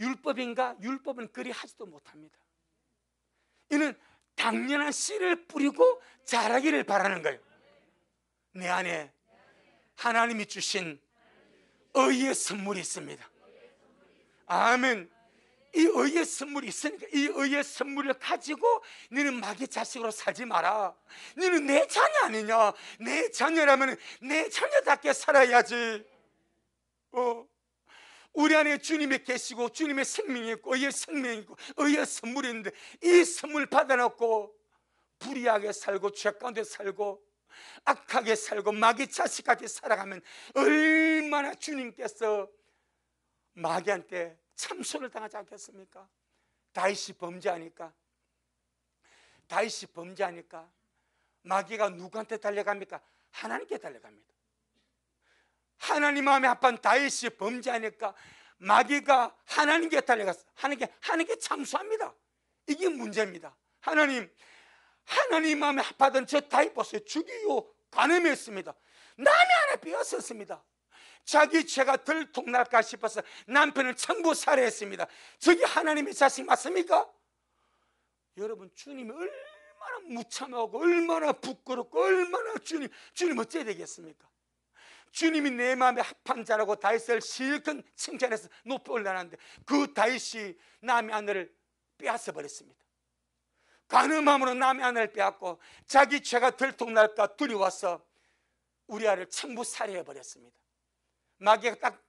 율법인가? 율법은 그리 하지도 못합니다. 이는 당연한 씨를 뿌리고 자라기를 바라는 거예요. 내 안에 하나님이 주신 의의 선물이 있습니다. 아멘. 이 의의 선물이 있으니까 이 의의 선물을 가지고 너는 마귀 자식으로 살지 마라. 너는 내 자녀 아니냐? 내 자녀라면 내 자녀답게 살아야지. 우리 안에 주님이 계시고 주님의 생명이 있고 의의 생명이 있고 의의 선물이 있는데 이 선물 받아놓고 불의하게 살고 죄 가운데 살고 악하게 살고 마귀 자식같이 살아가면 얼마나 주님께서 마귀한테 참소를 당하지 않겠습니까? 다윗이 범죄하니까 마귀가 누구한테 달려갑니까? 하나님께 달려갑니다. 하나님 마음에 합한 다윗이 범죄하니까 마귀가 하나님께 달려갔어. 하나님께 참소합니다. 이게 문제입니다. 하나님 마음에 합하던 저 다윗 보세요. 죽이고 간음했습니다. 남의 하나 빼앗았습니다. 자기 죄가 들통날까 싶어서 남편을 천부 살해했습니다. 저게 하나님의 자식 맞습니까? 여러분, 주님이 얼마나 무참하고 얼마나 부끄럽고 얼마나 주님 어찌해야 되겠습니까? 주님이 내 마음에 합한 자라고 다윗을 실컷 칭찬해서 높이 올려놨는데 그 다윗이 남의 아내를 빼앗아 버렸습니다. 간음함으로 남의 아내를 빼앗고 자기 죄가 들통날까 두려워서 우리아를 천부 살해해 버렸습니다. 마귀가 딱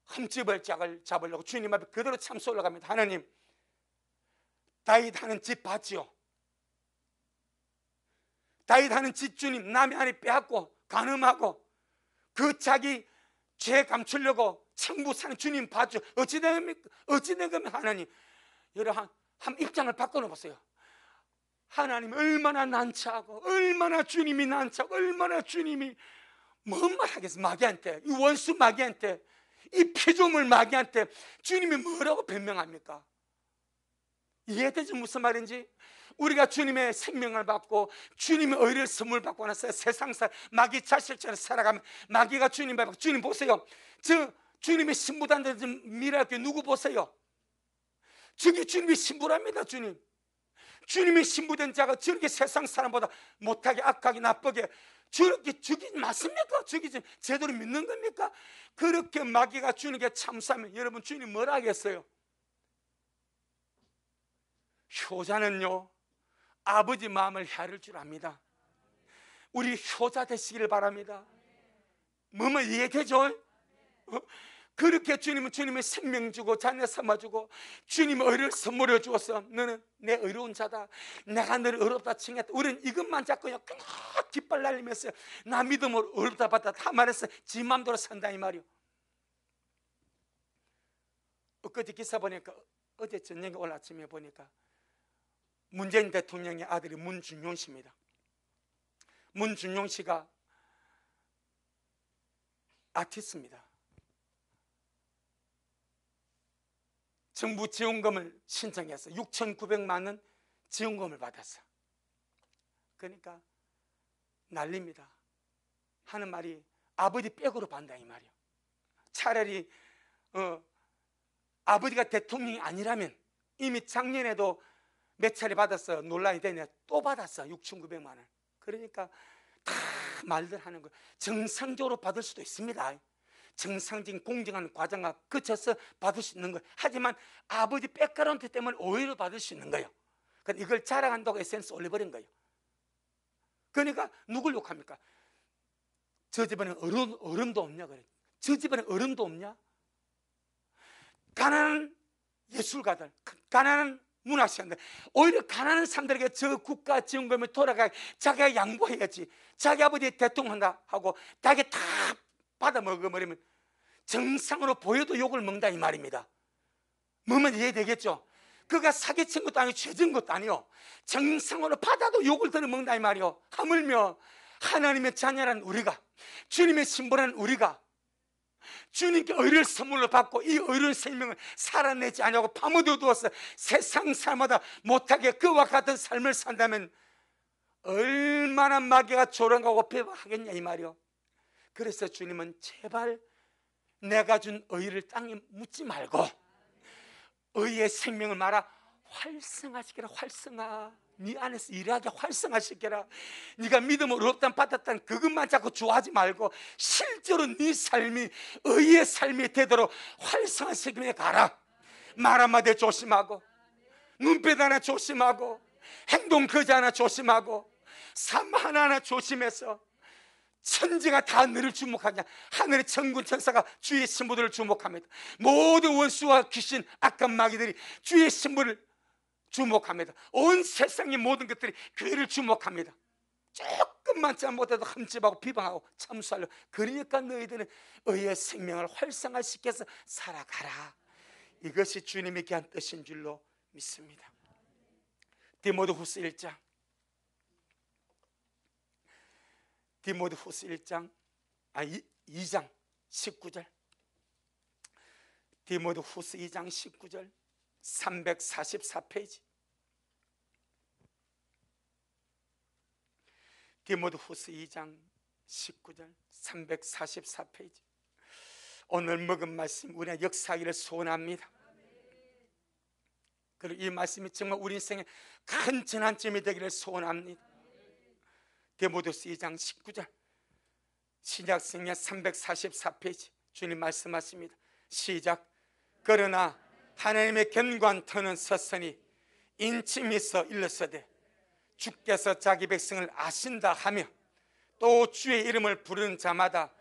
흠집을 짝을 잡으려고 주님 앞에 그대로 참소 올라갑니다. 하나님, 다윗 하는 집 봤지요? 다윗 하는 집 주님 남의 아내 빼앗고 간음하고 그 자기 죄 감추려고 천부 사는 주님 봤죠? 어찌 된 겁니까? 하나님, 여러분 한 입장을 바꿔놓으세요. 하나님 얼마나 난처하고 얼마나 주님이 난처하고 얼마나 주님이 뭔 말 하겠어? 마귀한테, 이 원수 마귀한테, 이 피조물 마귀한테 주님이 뭐라고 변명합니까? 이해되지 무슨 말인지? 우리가 주님의 생명을 받고 주님의 의를 선물 받고 나서 세상살 마귀 자식처럼 살아가면 마귀가 주님 앞에, 주님 보세요, 저 주님의 신부단들 좀 미랄게 누구 보세요? 저게 주님의 신부랍니다. 주님의 신부된 자가 저렇게 세상 사람보다 못하게 악하게 나쁘게 저렇게 죽이지 맞습니까? 죽이지 제대로 믿는 겁니까? 그렇게 마귀가 주님께 참사하면 여러분 주님 뭐라 하겠어요? 효자는요 아버지 마음을 헤아릴 줄 압니다. 우리 효자 되시기를 바랍니다. 뭐뭐 이해되죠? 그렇게 주님은 주님의 생명 주고 자녀 삼아주고 주님의 의를 선물해 주어서 너는 내 의로운 자다, 내가 너를 의롭다 칭했다. 우리는 이것만 잡고요 그냥 깃발 날리면서 나 믿음으로 의롭다 받다 다 말해서 지 맘대로 산다 이 말이요. 엊그제 기사 보니까 어제 저녁에 오늘 아침에 보니까 문재인 대통령의 아들이 문준용 씨입니다. 문준용 씨가 아티스트입니다. 정부 지원금을 신청해서 6,900만 원 지원금을 받았어. 그러니까 난립니다. 하는 말이 아버지 백으로 받는다 이 말이요. 차라리 아버지가 대통령이 아니라면 이미 작년에도 몇 차례 받았어. 논란이 되네. 또 받았어. 6,900만 원. 그러니까 다 말들 하는 거예요. 정상적으로 받을 수도 있습니다. 정상적인 공정한 과정을 거쳐서 받을 수 있는 거예요. 하지만 아버지 백그라운드 때문에 오히려 받을 수 있는 거예요. 그러니까 이걸 자랑한다고 SNS 올려버린 거예요. 그러니까 누굴 욕합니까? 저 집에는 어른도 없냐 그래. 저 집에는 어른도 없냐? 가난한 예술가들, 가난한 문학시간들, 오히려 가난한 사람들에게 저 국가 지원금을 돌아가 자기가 양보해야지. 자기 아버지 대통령 한다 하고 자기 다 받아 먹어버리면 정상으로 보여도 욕을 먹는다 이 말입니다. 뭐면 이해되겠죠? 그가 사기친 것도 아니고 죄진 것도 아니요 정상으로 받아도 욕을 들어먹는다 이 말이요. 하물며 하나님의 자녀란 우리가, 주님의 신부라는 우리가 주님께 의를 선물로 받고 이 의로운 생명을 살아내지 않냐고 밤을 어두워서 세상 사람마다 못하게 그와 같은 삶을 산다면 얼마나 마귀가 조롱하고 비방하겠냐 이 말이요. 그래서 주님은 제발 내가 준 의를 땅에 묻지 말고 의의 생명을 말아 활성화시켜라. 활성화. 네 안에서 일하게 활성화시켜라. 네가 믿음으로 없단 받았단 그것만 자꾸 좋아하지 말고 실제로 네 삶이 의의 삶이 되도록 활성화시키며 가라. 말 한마디 조심하고 눈빛 하나 조심하고 행동 거지 하나 조심하고 삶 하나하나 조심해서 천지가 다 너를 주목하냐. 하늘의 천군 천사가 주의 신부들을 주목합니다. 모든 원수와 귀신 악한 마귀들이 주의 신부를 주목합니다. 온 세상의 모든 것들이 그를 주목합니다. 조금만 잘못해도 흠집하고 비방하고 참수하려. 그러니까 너희들은 의의 생명을 활성화시켜서 살아가라. 이것이 주님의 귀한 뜻인 줄로 믿습니다. 디모데후서 1장 디모데후서 2장 19절 디모데후서 2장 19절 344페이지 디모데후서 2장 19절 344페이지 오늘 먹은 말씀 우리가 역사하기를 소원합니다. 그리고 이 말씀이 정말 우리 인생에 큰 전환점이 되기를 소원합니다. 디모데후서 2장 19절 신약성경 344페이지 주님 말씀하십니다. 시작. 그러나 하나님의 견고한 터는 섰으니 인침이 있어 일렀으되 주께서 자기 백성을 아신다 하며 또 주의 이름을 부르는 자마다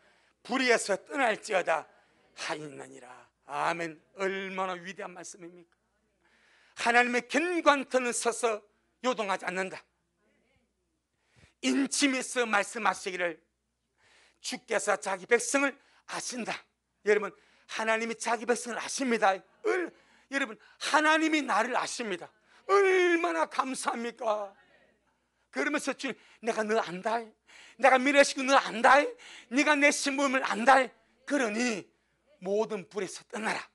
불의에서 떠날지어다 하였느니라. 아멘. 얼마나 위대한 말씀입니까? 하나님의 견고한 터는 서서 요동하지 않는다. 인침에서 말씀하시기를 주께서 자기 백성을 아신다. 여러분 하나님이 자기 백성을 아십니다. 여러분 하나님이 나를 아십니다. 얼마나 감사합니까? 그러면서 주님 내가 너 안다. 내가 미래시고 너 안다. 네가 내 신분을 안다. 그러니 모든 불에서 떠나라.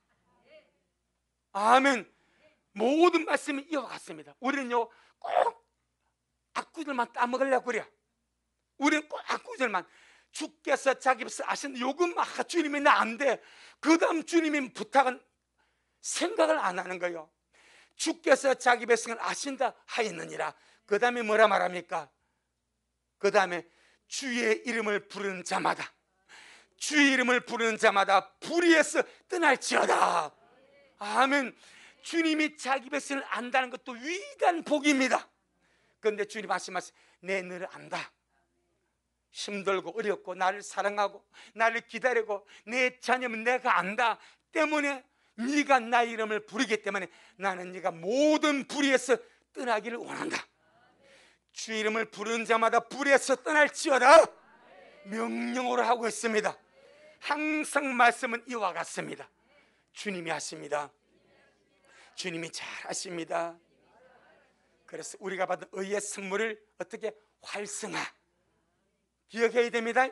아멘. 모든 말씀이 이어갔습니다. 우리는요 꼭 악구절만 따먹으려고 그래요. 우리는 꼭 악구절만 주께서 자기 백성 아신다. 요것만 주님이 나 안 돼. 그 다음 주님의 부탁은 생각을 안 하는 거예요. 주께서 자기 백성을 아신다 하였느니라. 그 다음에 뭐라 말합니까? 그 다음에 주의 이름을 부르는 자마다 주의 이름을 부르는 자마다 불의에서 떠날지어다. 아멘. 주님이 자기 백성을 안다는 것도 위대한 복입니다. 그런데 주님 말씀하세요. 내 너를 안다. 힘들고 어렵고 나를 사랑하고 나를 기다리고 내 자녀면 내가 안다 때문에 네가 나의 이름을 부르기 때문에 나는 네가 모든 불의에서 떠나기를 원한다. 주 이름을 부르는 자마다 불의에서 떠날지어다 명령으로 하고 있습니다. 항상 말씀은 이와 같습니다. 주님이 하십니다. 주님이 잘 하십니다. 그래서 우리가 받은 의의 선물을 어떻게 활성화 기억해야 됩니다.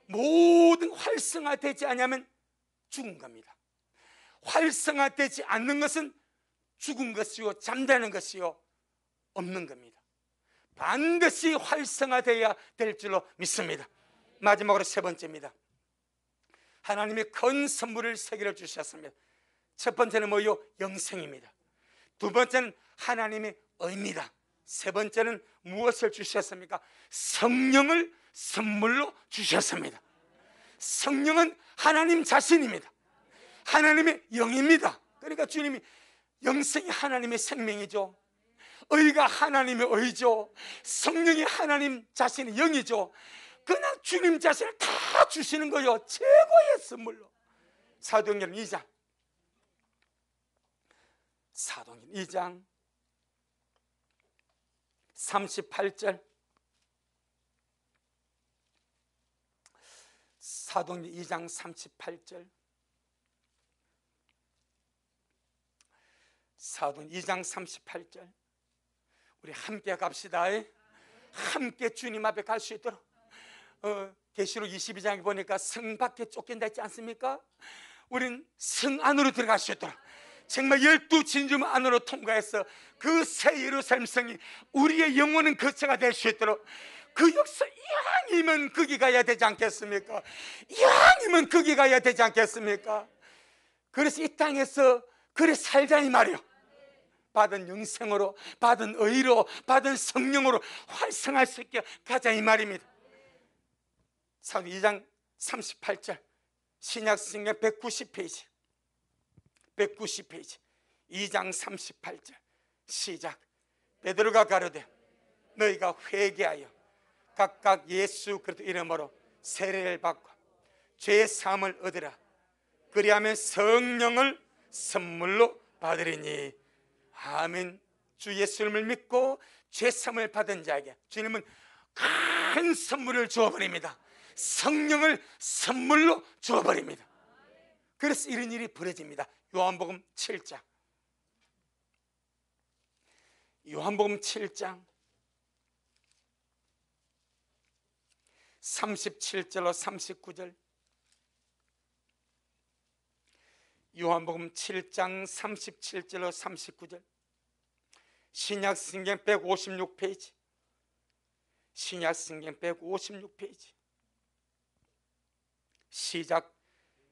모든 활성화되지 않으면 죽은 겁니다. 활성화되지 않는 것은 죽은 것이요 잠자는 것이요 없는 겁니다. 반드시 활성화되어야 될 줄로 믿습니다. 마지막으로 세 번째입니다. 하나님이 큰 선물을 세 개를 주셨습니다. 첫 번째는 뭐요? 영생입니다. 두 번째는 하나님의 의입니다. 세 번째는 무엇을 주셨습니까? 성령을 선물로 주셨습니다. 성령은 하나님 자신입니다. 하나님의 영입니다. 그러니까 주님이 영생이 하나님의 생명이죠. 의가 하나님의 의죠. 성령이 하나님 자신의 영이죠. 그냥 주님 자신을 다 주시는 거예요. 최고의 선물로. 사도행전 2장 사도행전 2장 38절 사도행전 2장 38절 사도행전 2장 38절 우리 함께 갑시다. 함께 주님 앞에 갈 수 있도록 계시록 22장에 보니까 성 밖에 쫓긴다 했지 않습니까? 우린 성 안으로 들어갈 수 있도록 정말 12진주 안으로 통과해서 그 새 예루살렘 성이 우리의 영혼은 거처가 될 수 있도록 그 역사 이왕이면 거기 가야 되지 않겠습니까? 이왕이면 거기 가야 되지 않겠습니까? 그래서 이 땅에서 그래 살자 이 말이요. 받은 영생으로, 받은 의로, 받은 성령으로 활성할 수 있게 가자 이 말입니다. 사도행전 2장 38절 신약성경 190페이지 2장 38절 시작. 베드로가 가로되 너희가 회개하여 각각 예수 그리스도 이름으로 세례를 받고 죄 사함을 얻으라. 그리하면 성령을 선물로 받으리니. 아멘. 주 예수님을 믿고 죄 사함을 받은 자에게 주님은 큰 선물을 주어버립니다. 성령을 선물로 주어버립니다. 그래서 이런 일이 벌어집니다. 요한복음 7장 37절로 39절 요한복음 7장 37절로 39절 신약성경 156페이지 신약성경 156페이지 시작.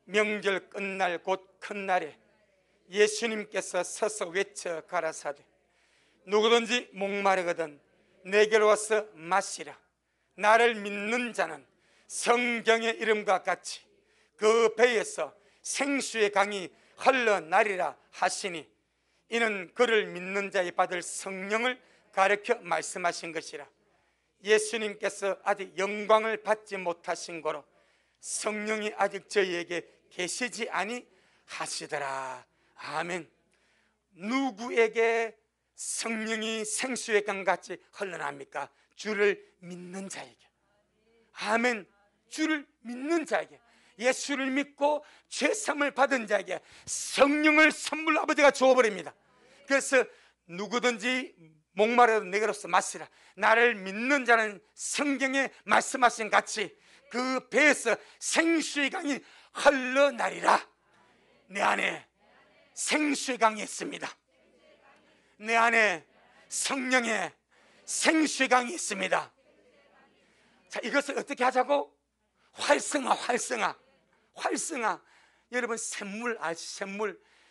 명절 끝날 곧 큰 날에 예수님께서 서서 외쳐 가라사대 누구든지 목마르거든 내게로 와서 마시라. 나를 믿는 자는 성경의 이름과 같이 그 배에서 생수의 강이 흘러나리라 하시니 이는 그를 믿는 자에 받을 성령을 가르쳐 말씀하신 것이라. 예수님께서 아직 영광을 받지 못하신 거로 성령이 아직 저희에게 계시지 아니하시더라. 아멘. 누구에게 성령이 생수의 강같이 흘러납니까? 주를 믿는 자에게. 아멘. 주를 믿는 자에게, 예수를 믿고 죄사함을 받은 자에게 성령을 선물로 아버지가 주어버립니다. 그래서 누구든지 목마르도 내게로서 마시라. 나를 믿는 자는 성경에 말씀하신 같이 그 배에서 생수의 강이 흘러나리라. 내 안에 생수의 강이 있습니다. 내 안에 성령의 생수의 강이 있습니다. 자, 이것을 어떻게 하자고? 활성화. 여러분 샘물 아시죠?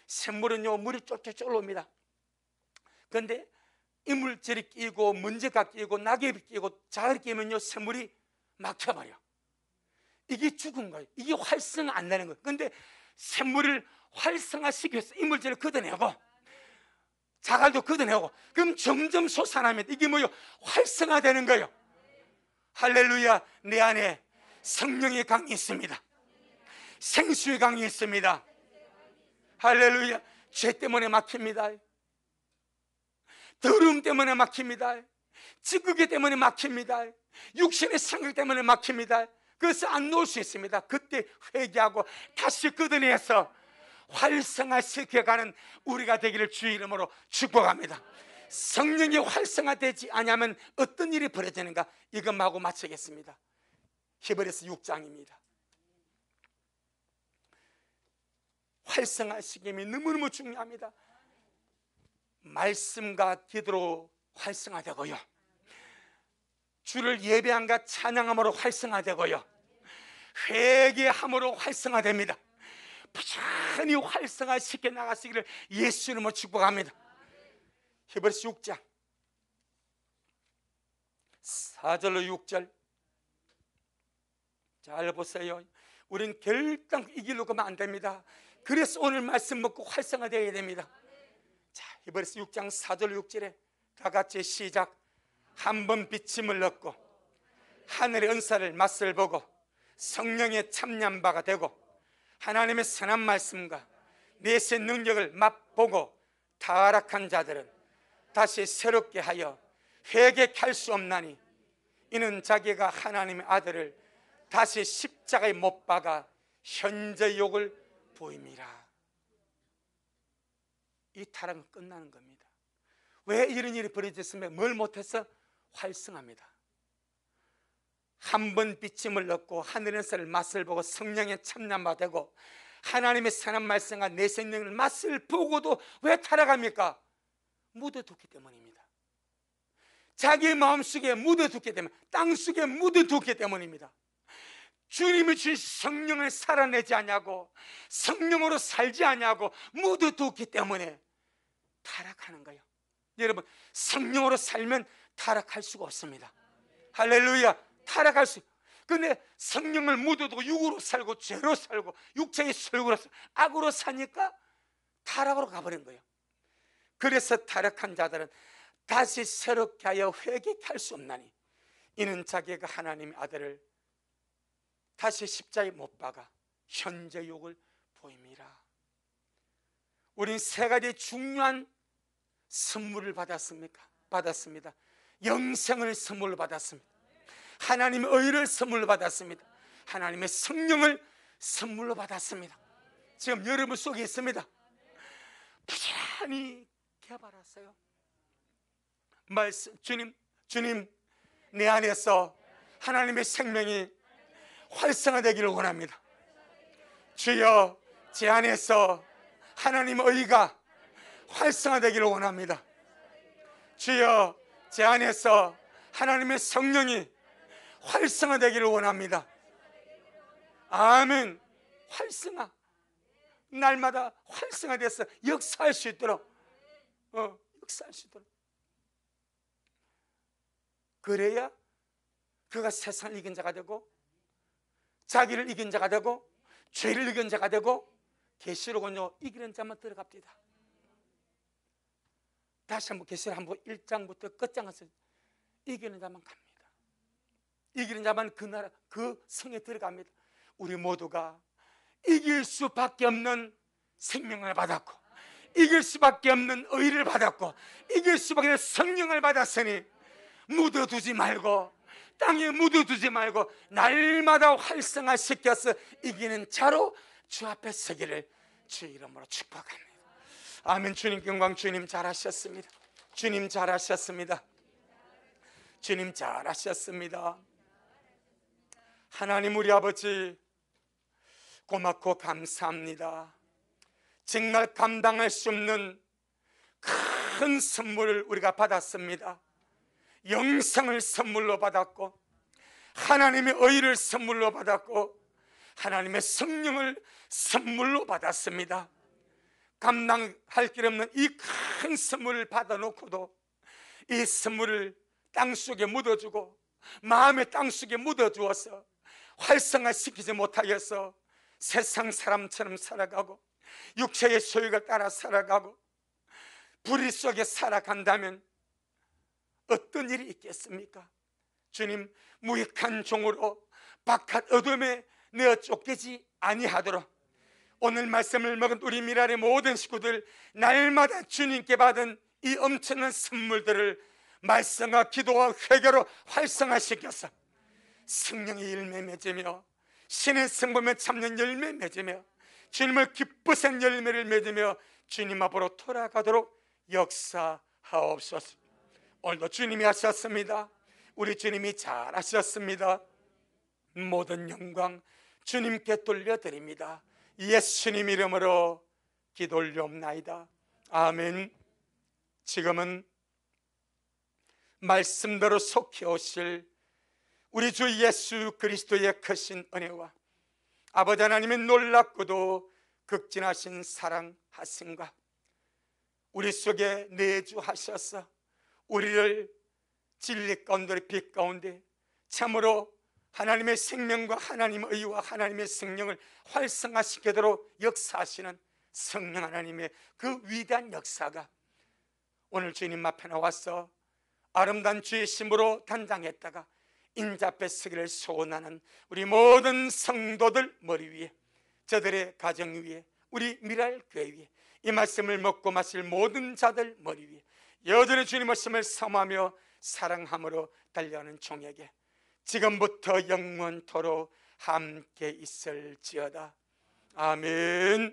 샘물은요 물이 쫄쫄 올라옵니다. 그런데 이물질이 끼고 먼지가 끼고 낙엽이 끼고 자갈이 끼면요 샘물이 막혀버려. 이게 죽은 거예요. 이게 활성화 안 되는 거예요. 그런데 샘물을 활성화시키기 위해서 이물질을 걷어내고 자갈도 걷어내고 그럼 점점 솟아나면 이게 뭐요? 활성화되는 거예요. 할렐루야. 내 안에 성령의 강이 있습니다. 생수의 강이 있습니다. 할렐루야. 죄 때문에 막힙니다. 더러움 때문에 막힙니다. 찌꺼기 때문에 막힙니다. 육신의 생각 때문에 막힙니다. 그래서 안 놓을 수 있습니다. 그때 회개하고 다시 걷어내서 활성화시켜가는 우리가 되기를 주의 이름으로 축복합니다. 성령이 활성화되지 않으면 어떤 일이 벌어지는가? 이것하고 마치겠습니다. 히브리서 6장입니다. 활성화시킴이 너무너무 중요합니다. 말씀과 기도로 활성화되고요, 주를 예배함과 찬양함으로 활성화되고요, 회개함으로 활성화됩니다. 부지런히 활성화시켜 나가시기를 예수 이름으로 축복합니다. 히브리서 6장 4절로 6절 잘 보세요. 우린 결단 이 길로 가면 안 됩니다. 그래서 오늘 말씀 먹고 활성화되어야 됩니다. 자, 히브리서 6장 4절 6절에 다 같이 시작. 한번 비침을 얻고 하늘의 은사를 맛을 보고 성령의 참여한 바가 되고 하나님의 선한 말씀과 내세 능력을 맛보고 타락한 자들은 다시 새롭게 하여 회개할 수 없나니 이는 자기가 하나님의 아들을 다시 십자가에 못 박아 현재 욕을 보임이라. 이 타락은 끝나는 겁니다. 왜 이런 일이 벌어졌으면 뭘 못해서? 활성화입니다. 한 번 비침을 얻고 하늘에서 맛을 보고 성령의 참나마 되고 하나님의 선한 말씀과 내 생명을 맛을 보고도 왜 타락합니까? 묻어두기 때문입니다. 자기 마음속에 묻어두기 때문에, 땅속에 묻어두기 때문입니다. 주님이 주신 성령을 살아내지 않냐고, 성령으로 살지 않냐고 묻어두기 때문에 타락하는 거예요. 여러분, 성령으로 살면 타락할 수가 없습니다. 할렐루야. 타락할 수. 근데 성령을 묻어두고 육으로 살고 죄로 살고 육체의 설구로 악으로 사니까 타락으로 가버린 거예요. 그래서 타락한 자들은 다시 새롭게 하여 회개케 할 수 없나니 이는 자기가 하나님의 아들을 다시 십자가에 못 박아 현재 욕을 보임이라. 우린 세 가지 중요한 선물을 받았습니다. 영생을 선물로 받았습니다. 하나님의 의를 선물로 받았습니다. 하나님의 성령을 선물로 받았습니다. 지금 여러분 속에 있습니다. 부지런히 개발하세요. 말씀, 주님 내 안에서 하나님의 생명이 활성화되기를 원합니다. 주여, 제 안에서 하나님의 의가 활성화되기를 원합니다. 주여, 제 안에서 하나님의 성령이 활성화되기를 원합니다. 아멘. 활성화, 날마다 활성화돼서 역사할 수 있도록 역사할 수 있도록. 그래야 그가 세상을 이긴 자가 되고 자기를 이긴 자가 되고 죄를 이긴 자가 되고 계시록은요 이기는 자만 들어갑니다. 다시 한번 계시록 한번 1장부터 끝장에서 이기는 자만 갑니다. 이기는 자만 그 나라 그 성에 들어갑니다. 우리 모두가 이길 수밖에 없는 생명을 받았고 이길 수밖에 없는 의를 받았고 이길 수밖에 없는 성령을 받았으니 묻어두지 말고 땅에 묻어두지 말고 날마다 활성화시켜서 이기는 자로 주 앞에 서기를 주 이름으로 축복합니다. 아멘. 주님 영광. 주님 잘하셨습니다. 주님 잘하셨습니다. 주님 잘하셨습니다. 하나님 우리 아버지 고맙고 감사합니다. 정말 감당할 수 없는 큰 선물을 우리가 받았습니다. 영생을 선물로 받았고 하나님의 의를 선물로 받았고 하나님의 성령을 선물로 받았습니다. 감당할 길 없는 이 큰 선물을 받아놓고도 이 선물을 땅속에 묻어주고 마음의 땅속에 묻어주어서 활성화시키지 못하여서 세상 사람처럼 살아가고 육체의 소유가 따라 살아가고 불의 속에 살아간다면 어떤 일이 있겠습니까? 주님, 무익한 종으로 바깥 어둠에 내어 쫓기지 아니하도록 오늘 말씀을 먹은 우리 미랄의 모든 식구들 날마다 주님께 받은 이 엄청난 선물들을 말씀과 기도와 회개로 활성화시켜서 성령의 열매 맺으며 신의 성품에 참는 열매 맺으며 주님을 기쁘신 열매를 맺으며 주님 앞으로 돌아가도록 역사하옵소서. 오늘도 주님이 하셨습니다. 우리 주님이 잘하셨습니다. 모든 영광 주님께 돌려드립니다. 예수님 이름으로 기도 올리옵나이다. 아멘. 지금은 말씀대로 속히 오실 우리 주 예수 그리스도의 크신 은혜와 아버지 하나님의 놀랍고도 극진하신 사랑하심과 우리 속에 내주하셔서 우리를 진리 가운데 빛 가운데 참으로 하나님의 생명과 하나님의 의와 하나님의 성령을 활성화시키도록 역사하시는 성령 하나님의 그 위대한 역사가 오늘 주님 앞에 나와서 아름다운 주의 심으로 단장했다가 인자 앞에 서기를 소원하는 우리 모든 성도들 머리 위에 저들의 가정 위에 우리 미랄교회 위에 이 말씀을 먹고 마실 모든 자들 머리 위에 여전히 주님 말씀을 사모하며 사랑함으로 달려가는 종에게 지금부터 영원토록 함께 있을지어다. 아멘.